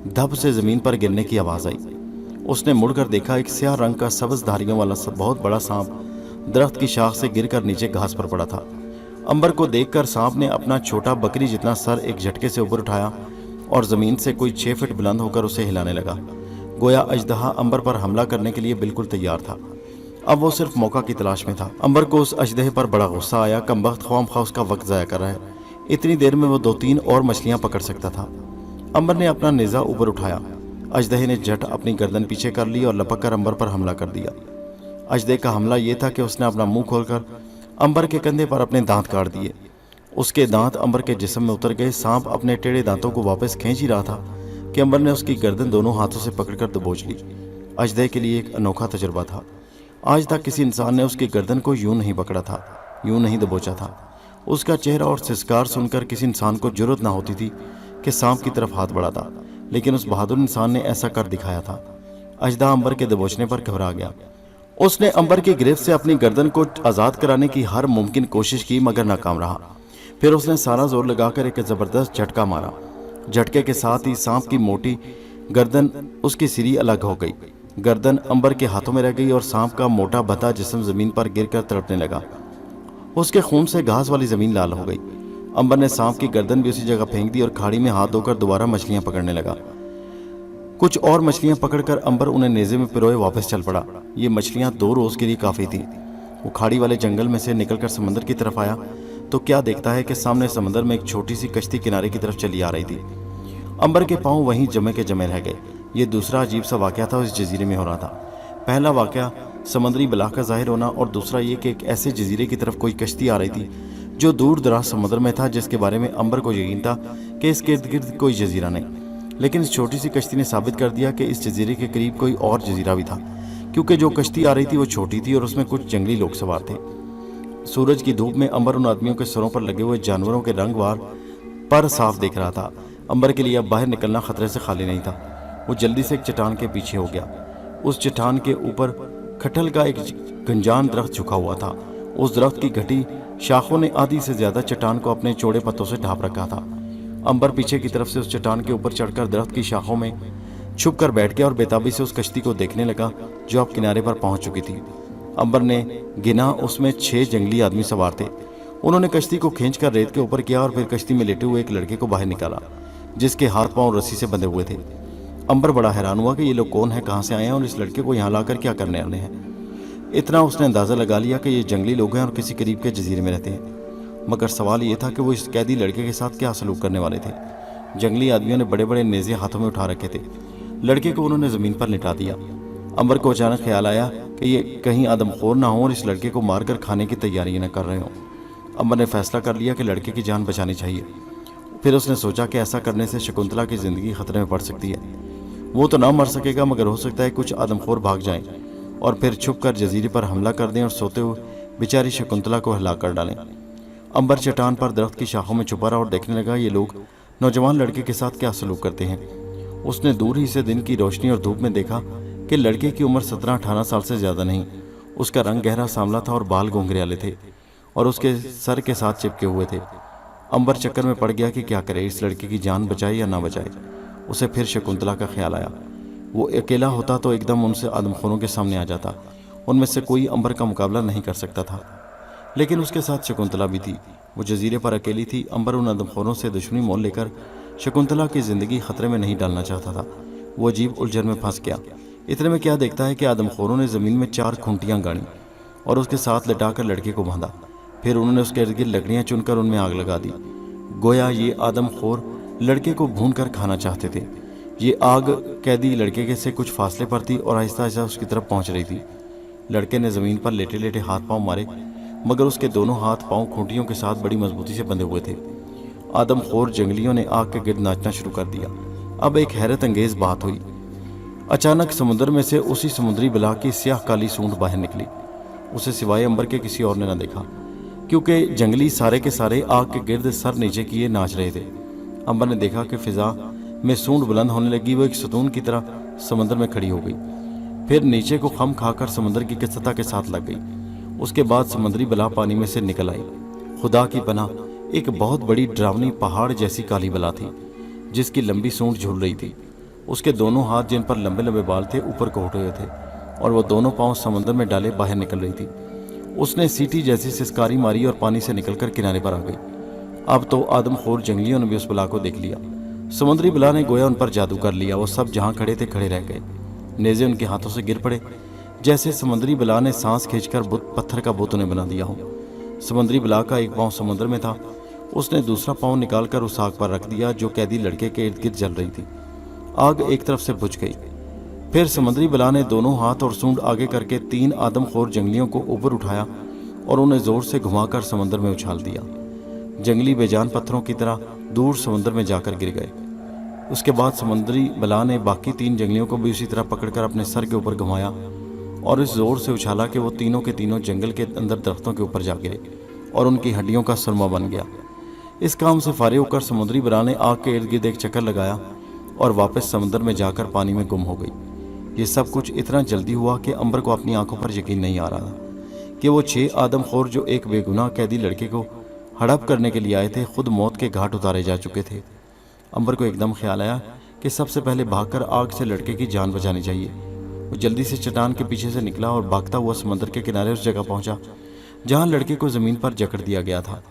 [SPEAKER 1] धप से जमीन पर गिरने की आवाज आई। उसने मुड़कर देखा, एक स्याह रंग का सब्ज धारियों वाला बहुत बड़ा सांप दरख्त की शाख से गिरकर नीचे घास पर पड़ा था। अंबर को देखकर सांप ने अपना छोटा बकरी जितना सर एक झटके से ऊपर उठाया और जमीन से कोई 6 फीट बुलंद होकर उसे हिलाने लगा। गोया अजदहा अंबर पर हमला करने के लिए बिल्कुल तैयार था। अब वो सिर्फ मौका की तलाश में था। अंबर को उस अजदहे पर बड़ा गुस्सा आया। कमबख्त ख्वामख्वाह उसका वक्त ज़ाया कर रहा है। इतनी देर में वो 2-3 और मछलियां पकड़ सकता था। अंबर ने अपना नेजा ऊपर उठाया। अजदहे ने झट अपनी गर्दन पीछे कर ली और लपक कर अंबर पर हमला कर दिया। अजदहे का हमला ये था कि उसने अपना मुंह खोलकर अंबर के कंधे पर अपने दांत काट दिए। उसके दांत अंबर के जिस्म में उतर गए। सांप अपने टेढ़े दांतों को वापस खींच ही रहा था कि अंबर ने उसकी गर्दन दोनों हाथों से पकड़कर दबोच ली। अजदहे के लिए एक अनोखा तजुर्बा था। आज तक किसी इंसान ने उसकी गर्दन को यूं नहीं पकड़ा था, यूं नहीं दबोचा था। उसका चेहरा और सिसकार सुनकर किसी इंसान को जरूरत ना होती थी कि सांप की तरफ हाथ बढ़ाता, लेकिन उस बहादुर इंसान ने ऐसा कर दिखाया था। अजदहा अंबर के दबोचने पर घबरा गया। उसने अंबर की गिरफ्त से अपनी गर्दन को आज़ाद कराने की हर मुमकिन कोशिश की, मगर नाकाम रहा। फिर उसने सारा जोर लगाकर एक ज़बरदस्त झटका मारा। झटके के साथ ही सांप की मोटी गर्दन उसकी सिरी अलग हो गई। गर्दन अंबर के हाथों में रह गई और सांप का मोटा भद्दा जिस्म जमीन पर गिरकर तड़पने लगा। उसके खून से घास वाली जमीन लाल हो गई। अंबर ने सांप की गर्दन भी उसी जगह फेंक दी और खाड़ी में हाथ धोकर दोबारा मछलियां पकड़ने लगा। कुछ और मछलियां पकड़कर अंबर उन्हें नेजे में पिरोए वापस चल पड़ा। ये मछलियां 2 रोज के लिए काफ़ी थी। वो खाड़ी वाले जंगल में से निकलकर समंदर की तरफ आया तो क्या देखता है कि सामने समंदर में एक छोटी सी कश्ती किनारे की तरफ चली आ रही थी। अंबर के पांव वहीं जमे के जमे रह गए। ये दूसरा अजीब सा वाक़या था इस जजीरे में हो रहा था। पहला वाक़या समंदरी बलाह का ज़ाहिर होना और दूसरा ये कि एक ऐसे जजीरे की तरफ कोई कश्ती आ रही थी जो दूर दराज समुद्र में था, जिसके बारे में अंबर को यकीन था कि इसके इर्द गिर्द कोई जजीरा नहीं। लेकिन इस छोटी सी कश्ती ने साबित कर दिया कि इस जजीरे के करीब कोई और जजीरा भी था, क्योंकि जो कश्ती आ रही थी वो छोटी थी और उसमें कुछ जंगली लोग सवार थे। सूरज की धूप में अंबर उन आदमियों के सरों पर लगे हुए जानवरों के रंगवार पर साफ देख रहा था। अंबर के लिए अब बाहर निकलना खतरे से खाली नहीं था। वो जल्दी से एक चट्टान के पीछे हो गया। उस चट्टान के ऊपर खटल का एक गंजान दरख्त झुका हुआ था। उस दरख्त की घटी शाखों ने आधी से ज्यादा चट्टान को अपने चौड़े पत्तों से ढांप रखा था। अंबर पीछे की तरफ से उस चट्टान के ऊपर चढ़कर दरख्त की शाखों में छुप कर बैठ गया और बेताबी से उस कश्ती को देखने लगा जो अब किनारे पर पहुंच चुकी थी। अंबर ने गिना, उसमें 6 जंगली आदमी सवार थे। उन्होंने कश्ती को खींचकर रेत के ऊपर किया और फिर कश्ती में लेटे हुए एक लड़के को बाहर निकाला जिसके हाथ पांव रस्सी से बंधे हुए थे। अंबर बड़ा हैरान हुआ कि ये लोग कौन है, कहां से आए हैं और इस लड़के को यहाँ लाकर क्या करने वाले हैं। इतना उसने अंदाजा लगा लिया कि ये जंगली लोग हैं और किसी करीब के जजीरे में रहते हैं। मगर सवाल ये था कि वो इस कैदी लड़के के साथ क्या सलूक करने वाले थे। जंगली आदमियों ने बड़े बड़े नेज़े हाथों में उठा रखे थे। लड़के को उन्होंने ज़मीन पर लिटा दिया। अंबर को अचानक ख्याल आया कि ये कहीं आदमखोर ना हो और इस लड़के को मारकर खाने की तैयारी न कर रहे हों। अंबर ने फैसला कर लिया कि लड़के की जान बचानी चाहिए। फिर उसने सोचा कि ऐसा करने से शकुंतला की ज़िंदगी खतरे में पड़ सकती है। वो तो ना मर सकेगा मगर हो सकता है कुछ आदमखोर भाग जाएं और फिर छुप कर जजीरे पर हमला कर दें और सोते हुए बेचारी शकुंतला को हिला कर डालें। अंबर चट्टान पर दरख्त की शाखों में छुपा रहा और देखने लगा ये लोग नौजवान लड़के के साथ क्या सलूक करते हैं। उसने दूर ही से दिन की रोशनी और धूप में देखा कि लड़के की उम्र 17-18 साल से ज़्यादा नहीं। उसका रंग गहरा सांवला था और बाल घुंघराले थे और उसके सर के साथ चिपके हुए थे। अंबर चक्कर में पड़ गया कि क्या करे, इस लड़के की जान बचाए या ना बचाए। उसे फिर शकुंतला का ख्याल आया। वो अकेला होता तो एकदम उनसे आदमखोरों के सामने आ जाता। उनमें से कोई अंबर का मुकाबला नहीं कर सकता था, लेकिन उसके साथ शकुंतला भी थी। वो जजीरे पर अकेली थी। अंबर उन आदमखोरों से दुश्मनी मोल लेकर शकुंतला की ज़िंदगी खतरे में नहीं डालना चाहता था। वो अजीब उलझन में फंस गया। इतने में क्या देखता है कि आदमखोरों ने ज़मीन में 4 खूंटियाँ गाड़ी और उसके साथ लटाकर लड़के को बांधा। फिर उन्होंने उसके इर्द गिर्द लकड़ियाँ चुनकर उनमें आग लगा दी। गोया ये आदमखोर लड़के को भून कर खाना चाहते थे। ये आग कैदी लड़के के से कुछ फासले पर थी और आहिस्ता आहिस्ता उसकी तरफ पहुंच रही थी। लड़के ने ज़मीन पर लेटे लेटे हाथ पांव मारे मगर उसके दोनों हाथ पांव खूंटियों के साथ बड़ी मजबूती से बंधे हुए थे। आदमखोर जंगलियों ने आग के गिर्द नाचना शुरू कर दिया। अब एक हैरत अंगेज बात हुई। अचानक समुद्र में से उसी समुद्री बला की स्याह काली सूंड बाहर निकली। उसे सिवाय अंबर के किसी और ने न देखा, क्योंकि जंगली सारे के सारे आग के गिर्द सर नीचे किए नाच रहे थे। अंबर ने देखा कि फिजा में सूंड बुलंद होने लगी। वो एक सतून की तरह समुद्र में खड़ी हो गई, फिर नीचे को खम खाकर समुद्र की सतह के साथ लग गई। उसके बाद समुद्री बला पानी में से निकल आई। खुदा की पनाह, एक बहुत बड़ी डरावनी पहाड़ जैसी काली बला थी जिसकी लंबी सूंड झूल रही थी। उसके दोनों हाथ जिन पर लंबे लंबे बाल थे ऊपर को उठे हुए थे और वो दोनों पांव समुद्र में डाले बाहर निकल रही थी। उसने सीटी जैसी सिसकारी मारी और पानी से निकलकर किनारे पर आ गई। अब तो आदमखोर जंगलियों ने भी उस बला को देख लिया। समुद्री बला ने गोया उन पर जादू कर लिया। वो सब जहाँ खड़े थे खड़े रह गए। नेज़े उनके हाथों से गिर पड़े जैसे समुद्री बला ने सांस खींचकर पत्थर का बुत उन्हें बना दिया हो। समुद्री बला का एक पाँव समुद्र में था। उसने दूसरा पाँव निकालकर उस आग पर रख दिया जो कैदी लड़के के इर्द गिर्द जल रही थी। आग एक तरफ से बुझ गई। फिर समुद्री बला ने दोनों हाथ और सूंड आगे करके 3 आदमखोर जंगलियों को ऊपर उठाया और उन्हें जोर से घुमाकर समुद्र में उछाल दिया। जंगली बेजान पत्थरों की तरह दूर समुद्र में जाकर गिर गए। उसके बाद समुद्री बला ने बाकी 3 जंगलियों को भी उसी तरह पकड़कर अपने सर के ऊपर घुमाया और इस जोर से उछाला कि वो तीनों के तीनों जंगल के अंदर दरख्तों के ऊपर जा गिरे और उनकी हड्डियों का सुरमा बन गया। इस काम से फारिग होकर समुद्री बला ने आग के इर्द गिर्द एक चक्कर लगाया और वापस समुद्र में जाकर पानी में गुम हो गई। ये सब कुछ इतना जल्दी हुआ कि अंबर को अपनी आंखों पर यकीन नहीं आ रहा था कि वो 6 आदमखोर जो एक बेगुनाह कैदी लड़के को हड़प करने के लिए आए थे खुद मौत के घाट उतारे जा चुके थे। अंबर को एकदम ख्याल आया कि सबसे पहले भागकर आग से लड़के की जान बचानी चाहिए। वो जल्दी से चट्टान के पीछे से निकला और भागता हुआ समुद्र के किनारे उस जगह पहुंचा जहां लड़के को ज़मीन पर जकड़ दिया गया था।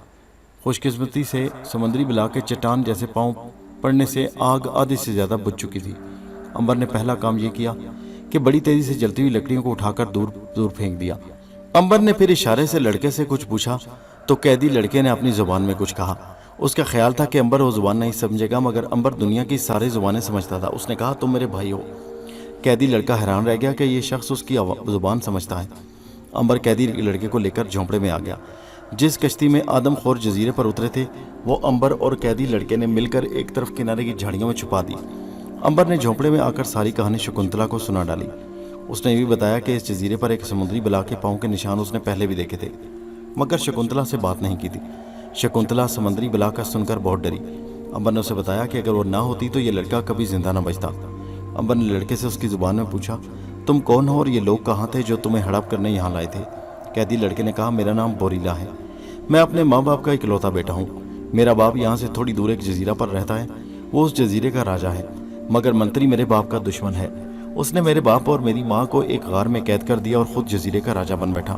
[SPEAKER 1] खुशकिस्मती से समुद्री बला के चट्टान जैसे पांव पड़ने से आग आधे से ज़्यादा बुझ चुकी थी। अंबर ने पहला काम ये किया कि बड़ी तेज़ी से जलती हुई लकड़ियों को उठाकर दूर दूर फेंक दिया। अंबर ने फिर इशारे से लड़के से कुछ पूछा तो कैदी लड़के ने अपनी ज़ुबान में कुछ कहा। उसका ख्याल था कि अंबर वो ज़ुबान नहीं समझेगा, मगर अंबर दुनिया की सारी ज़ुबानें समझता था। उसने कहा, तुम मेरे भाई हो। कैदी लड़का हैरान रह गया कि ये शख्स उसकी ज़ुबान समझता है। अंबर कैदी लड़के को लेकर झोंपड़े में आ गया। जिस कश्ती में आदमखोर जजीरे पर उतरे थे वो अंबर और कैदी लड़के ने मिलकर एक तरफ किनारे की झाड़ियों में छुपा दी। अंबर ने झोंपड़े में आकर सारी कहानी शकुंतला को सुना डाली। उसने ये भी बताया कि इस जजीरे पर एक समुद्री बला के पाँव के निशान उसने पहले भी देखे थे। मगर शकुंतला से बात नहीं की थी। शकुंतला समंदरी बला का सुनकर बहुत डरी। अंबर ने उसे बताया कि अगर वो ना होती तो ये लड़का कभी जिंदा न बचता। अंबर ने लड़के से उसकी जुबान में पूछा, तुम कौन हो और ये लोग कहाँ थे जो तुम्हें हड़प करने यहाँ लाए थे? कैदी लड़के ने कहा, मेरा नाम बोरीला है। मैं अपने माँ बाप का इकलौता बेटा हूँ। मेरा बाप यहाँ से थोड़ी दूर एक जजीरा पर रहता है। वो उस जजीरे का राजा है, मगर मंत्री मेरे बाप का दुश्मन है। उसने मेरे बाप और मेरी माँ को एक गार में कैद कर दिया और खुद जजीरे का राजा बन बैठा।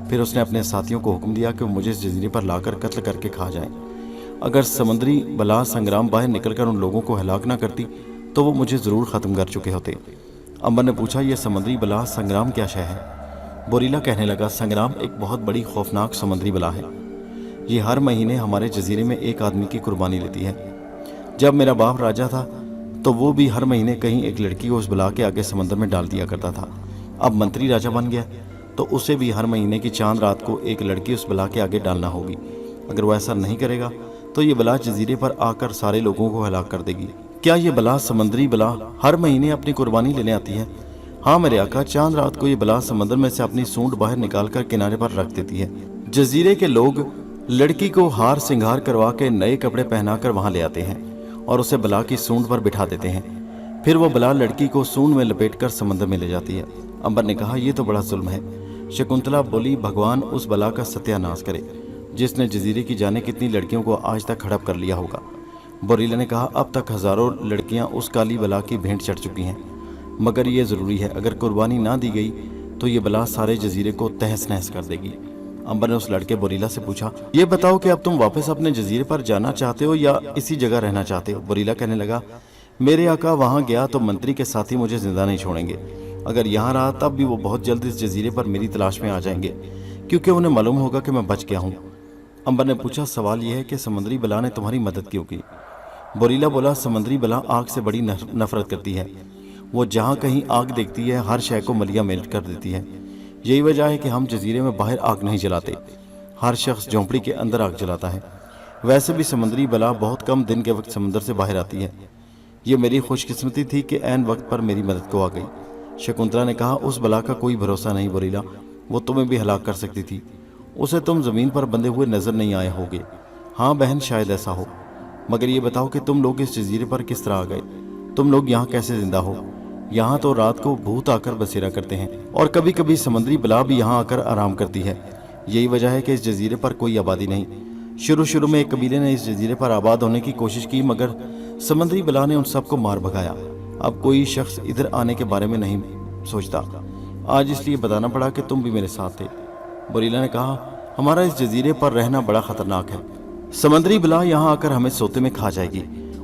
[SPEAKER 1] फिर उसने अपने साथियों को हुक्म दिया कि वो मुझे इस जजीरे पर लाकर कत्ल करके खा जाएं। अगर समंदरी बला संग्राम बाहर निकलकर उन लोगों को हलाक ना करती तो वो मुझे ज़रूर ख़त्म कर चुके होते। अंबर ने पूछा, यह समंदरी बला संग्राम क्या शय है? बोरीला कहने लगा, संग्राम एक बहुत बड़ी खौफनाक समंदरी बला है। ये हर महीने हमारे जजीरे में एक आदमी की कुर्बानी लेती है। जब मेरा बाप राजा था तो वो भी हर महीने कहीं एक लड़की को उस बला के आगे समंदर में डाल दिया करता था। अब मंत्री राजा बन गया तो उसे भी हर महीने की चांद रात को एक लड़की उस बला के आगे डालना होगी। अगर वो ऐसा नहीं करेगा तो ये बला जजीरे पर आकर सारे लोगों को हलाक कर देगी। क्या ये बला समंदरी बला हर महीने अपनी कुर्बानी लेने आती है? हाँ मेरे आका, चांद रात को ये बला समंदर में से अपनी सूंड बाहर निकालकर किनारे पर रख देती है। जजीरे के लोग लड़की को हार सिंगार करवा के नए कपड़े पहनाकर वहां ले आते हैं और उसे बला की सूंड पर बिठा देते हैं। फिर वो बला लड़की को सूंड में लपेटकर समंदर में ले जाती है। अंबर ने कहा, यह तो बड़ा जुल्म है। शकुंतला बोली, भगवान उस बला का सत्यानाश करे जिसने जजीरे की जाने कितनी लड़कियों को आज तक हड़प कर लिया होगा। बोरीला ने कहा, अब तक हजारों लड़कियां उस काली बला की भेंट चढ़ चुकी हैं, मगर ये ज़रूरी है, अगर कुर्बानी ना दी गई तो ये बला सारे जजीरे को तहस नहस कर देगी। अंबर ने उस लड़के बोरीला से पूछा, ये बताओ कि अब तुम वापस अपने जजीरे पर जाना चाहते हो या इसी जगह रहना चाहते हो? बोरीला कहने लगा, मेरे आका वहाँ गया तो मंत्री के साथी मुझे जिंदा नहीं छोड़ेंगे। अगर यहाँ रहा तब भी वो बहुत जल्द इस जजीरे पर मेरी तलाश में आ जाएंगे, क्योंकि उन्हें मालूम होगा कि मैं बच गया हूँ। अंबर ने पूछा, सवाल यह है कि समंदरी बला ने तुम्हारी मदद क्यों की? बोरीला बोला, समंदरी बला आग से बड़ी नफरत करती है। वो जहाँ कहीं आग देखती है हर शय को मलिया मेल कर देती है। यही वजह है कि हम जजीरे में बाहर आग नहीं जलाते। हर शख्स झोंपड़ी के अंदर आग जलाता है। वैसे भी समंदरी बला बहुत कम दिन के वक्त समंदर से बाहर आती है। ये मेरी खुशकिस्मती थी कि ऐन वक्त पर मेरी मदद को आ गई। शकुंतला ने कहा, उस बला का कोई भरोसा नहीं बोरीला, वो तुम्हें भी हलाक कर सकती थी। उसे तुम ज़मीन पर बंधे हुए नजर नहीं आए होगे। हाँ बहन, शायद ऐसा हो, मगर ये बताओ कि तुम लोग इस जजीरे पर किस तरह आ गए? तुम लोग यहाँ कैसे जिंदा हो? यहाँ तो रात को भूत आकर बसेरा करते हैं और कभी कभी समंदरी बला भी यहाँ आकर आराम करती है। यही वजह है कि इस जजीरे पर कोई आबादी नहीं। शुरू में एक कबीले ने इस जजीरे पर आबाद होने की कोशिश की, मगर समंदरी बला ने उन सबको मार भगाया। अब कोई शख्स इधर आने के बारे में नहीं सोचता। आज इसलिए बताना पड़ा कि तुम भी मेरे साथ थे। बोरीला ने कहा, हमारा इस जजीरे पर रहना बड़ा खतरनाक है। समंदरी बला यहाँ आकर हमें सोते में खा जाएगी।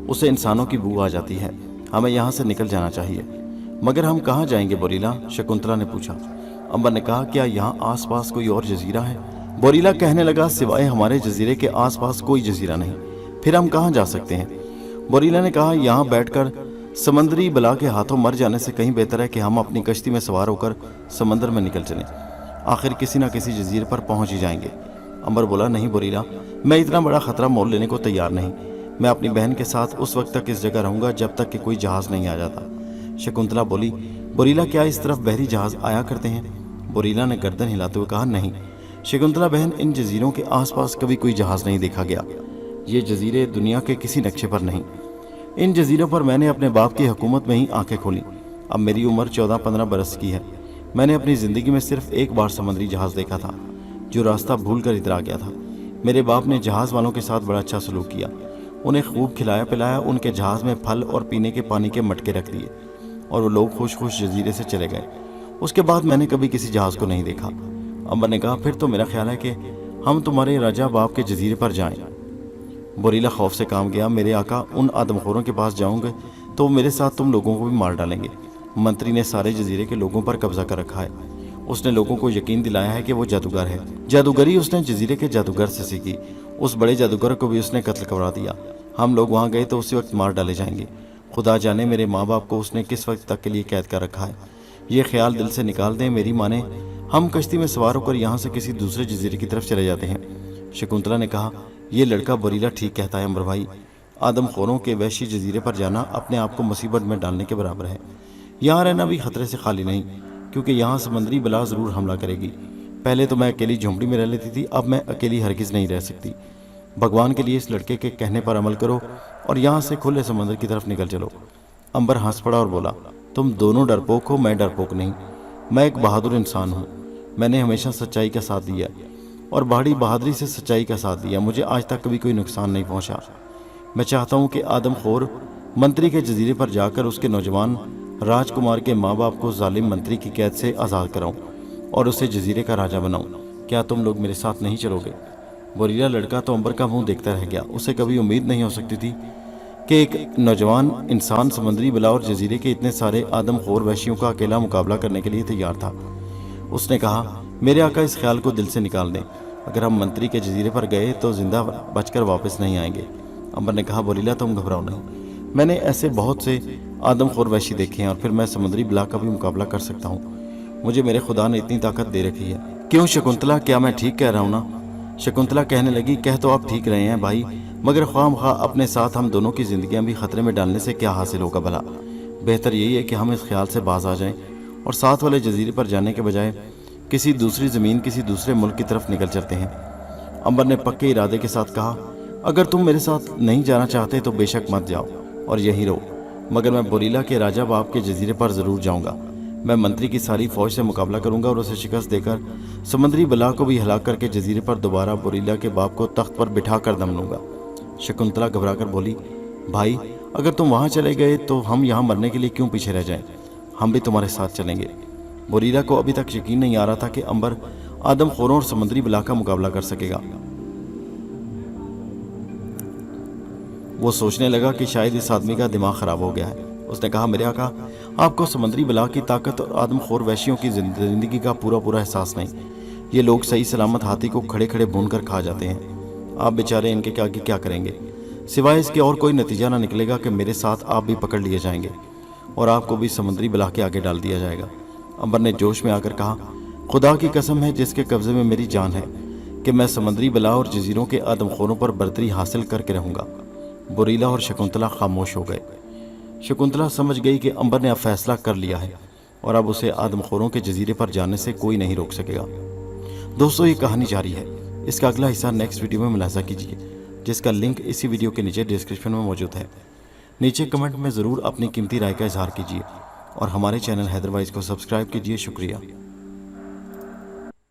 [SPEAKER 1] उसे इंसानों की बू आ जाती है। हमें यहाँ से निकल जाना चाहिए। मगर हम कहाँ जाएंगे बोरीला? शकुंतला ने पूछा। अंबर ने कहा, क्या यहाँ आसपास कोई और जजीरा है? बोरीला कहने लगा, सिवाय हमारे जजीरे के आसपास कोई जजीरा नहीं। फिर हम कहाँ जा सकते हैं? बोरीला ने कहा, यहाँ बैठकर समंदरी बला के हाथों मर जाने से कहीं बेहतर है कि हम अपनी कश्ती में सवार होकर समंदर में निकल चलें। आखिर किसी न किसी जजीरे पर पहुंच ही जाएंगे। अंबर बोला, नहीं बोरीला, मैं इतना बड़ा खतरा मोल लेने को तैयार नहीं। मैं अपनी बहन के साथ उस वक्त तक इस जगह रहूंगा जब तक कि कोई जहाज नहीं आ जाता। शकुंतला बोली, बोरीला, क्या इस तरफ बहरी जहाज आया करते हैं? बोरीला ने गर्दन हिलाते हुए कहा, नहीं शकुंतला बहन, इन जजीरों के आसपास कभी कोई जहाज नहीं देखा गया। ये जजीरे दुनिया के किसी नक्शे पर नहीं। इन जजीरों पर मैंने अपने बाप की हुकूमत में ही आंखें खोली। अब मेरी उम्र 14-15 बरस की है। मैंने अपनी ज़िंदगी में सिर्फ एक बार समुद्री जहाज़ देखा था, जो रास्ता भूल कर इधर आ गया था। मेरे बाप ने जहाज़ वालों के साथ बड़ा अच्छा सलूक किया। उन्हें खूब खिलाया पिलाया, उनके जहाज़ में फल और पीने के पानी के मटके रख दिए और वो लोग खुश खुश जजीरे से चले गए। उसके बाद मैंने कभी किसी जहाज़ को नहीं देखा। अंबर ने कहा, फिर तो मेरा ख्याल है कि हम तुम्हारे राजा बाप के जजीरे पर जाएं। बोरीला खौफ से काम गया, मेरे आका, उन आदमखोरों के पास जाऊंगे तो मेरे साथ तुम लोगों को भी मार डालेंगे। मंत्री ने सारे जजीरे के लोगों पर कब्जा कर रखा है। उसने लोगों को यकीन दिलाया है कि वो जादूगर है। जादूगरी उसने जजीरे के जादूगर से सीखी। उस बड़े जादूगर को भी उसने कत्ल करवा दिया। हम लोग वहाँ गए तो उसी वक्त मार डाले जाएंगे। खुदा जाने मेरे माँ बाप को उसने किस वक्त तक के लिए कैद कर रखा है। ये ख्याल दिल से निकाल दें। मेरी माने हम कश्ती में सवार होकर यहाँ से किसी दूसरे जजीरे की तरफ चले जाते हैं। शकुंतला ने कहा, यह लड़का बोरीला ठीक कहता है अंबर भाई। आदमखोरों के वैशी जजीरे पर जाना अपने आप को मुसीबत में डालने के बराबर है। यहाँ रहना भी खतरे से खाली नहीं, क्योंकि यहाँ समंदरी बला ज़रूर हमला करेगी। पहले तो मैं अकेली झोंपड़ी में रह लेती थी, अब मैं अकेली हरगिज़ नहीं रह सकती। भगवान के लिए इस लड़के के कहने पर अमल करो और यहाँ से खुले समंदर की तरफ निकल चलो। अंबर हंस पड़ा और बोला, तुम दोनों डरपोक हो, मैं डरपोक नहीं। मैं एक बहादुर इंसान हूँ। मैंने हमेशा सच्चाई का साथ दिया और बड़ी बहादुरी से सच्चाई का साथ दिया। मुझे आज तक कभी कोई नुकसान नहीं पहुँचा। मैं चाहता हूँ कि आदमखोर मंत्री के जजीरे पर जाकर उसके नौजवान राजकुमार के माँ बाप को जालिम मंत्री की कैद से आज़ाद कराऊँ और उसे जजीरे का राजा बनाऊँ। क्या तुम लोग मेरे साथ नहीं चलोगे? बोरीला लड़का तो अंबर का मुंह देखता रह गया। उसे कभी उम्मीद नहीं हो सकती थी कि एक नौजवान इंसान समुद्री बला और जजीरे के इतने सारे आदमखोर वहशियों का अकेला मुकाबला करने के लिए तैयार था। उसने कहा, मेरे आका इस ख्याल को दिल से निकाल दें। अगर हम मंत्री के जजीरे पर गए तो जिंदा बचकर वापस नहीं आएंगे। अंबर ने कहा, बोरीला तुम घबराओ नहीं, मैंने ऐसे बहुत से आदमखोर वहशी देखे हैं और फिर मैं समुद्री बला का भी मुकाबला कर सकता हूँ। मुझे मेरे खुदा ने इतनी ताकत दे रखी है। क्यों शकुंतला, क्या मैं ठीक कह रहा हूँ ना? शकुंतला कहने लगी, कह तो आप ठीक रहे हैं भाई, मगर ख्वामख्वाह अपने साथ हम दोनों की जिंदगियां भी खतरे में डालने से क्या हासिल होगा भला? बेहतर यही है कि हम इस ख्याल से बाज आ जाएं और साथ वाले जजीरे पर जाने के बजाय किसी दूसरी ज़मीन, किसी दूसरे मुल्क की तरफ निकल चलते हैं। अंबर ने पक्के इरादे के साथ कहा, अगर तुम मेरे साथ नहीं जाना चाहते तो बेशक मत जाओ और यहीं रहो, मगर मैं बोरीला के राजा बाप के जजीरे पर ज़रूर जाऊँगा। मैं मंत्री की सारी फौज से मुकाबला करूंगा और उसे शिकस्त देकर समुद्री बला को भी हलाक करके जजीरे पर दोबारा बोरीला के बाप को तख्त पर बिठा कर दम लूंगा। शकुंतला घबरा कर बोली, भाई अगर तुम वहां चले गए तो हम यहाँ मरने के लिए क्यों पीछे रह जाएं? हम भी तुम्हारे साथ चलेंगे। बोरीला को अभी तक यकीन नहीं आ रहा था कि अंबर आदमखोरों और समुद्री बला का मुकाबला कर सकेगा। वो सोचने लगा कि शायद इस आदमी का दिमाग खराब हो गया है। उसने कहा, मेरे आका, आपको समुद्री बला की ताकत और आदमखोर वहशियों की जिंदगी का पूरा एहसास नहीं। ये लोग सही सलामत हाथी को खड़े खड़े भून कर खा जाते हैं। आप बेचारे इनके आगे क्या करेंगे? सिवाय इसके और कोई नतीजा ना निकलेगा कि मेरे साथ आप भी पकड़ लिए जाएंगे और आपको भी समुद्री बला के आगे डाल दिया जाएगा। अंबर ने जोश में आकर कहा, खुदा की कसम है जिसके कब्जे में मेरी जान है कि मैं समुद्री बला और जजीरों के आदमखोरों पर बर्तरी हासिल करके रहूंगा। बोरीला और शकुंतला खामोश हो गए। शकुंतला समझ गई कि अंबर ने अब फैसला कर लिया है और अब उसे आदमखोरों के जजीरे पर जाने से कोई नहीं रोक सकेगा। दोस्तों, ये कहानी जारी है। इसका अगला हिस्सा नेक्स्ट वीडियो में मुलाहिजा कीजिए, जिसका लिंक इसी वीडियो के नीचे डिस्क्रिप्शन में मौजूद है। नीचे कमेंट में ज़रूर अपनी कीमती राय का इजहार कीजिए और हमारे चैनल हैदरवाइज को सब्सक्राइब कीजिए। शुक्रिया।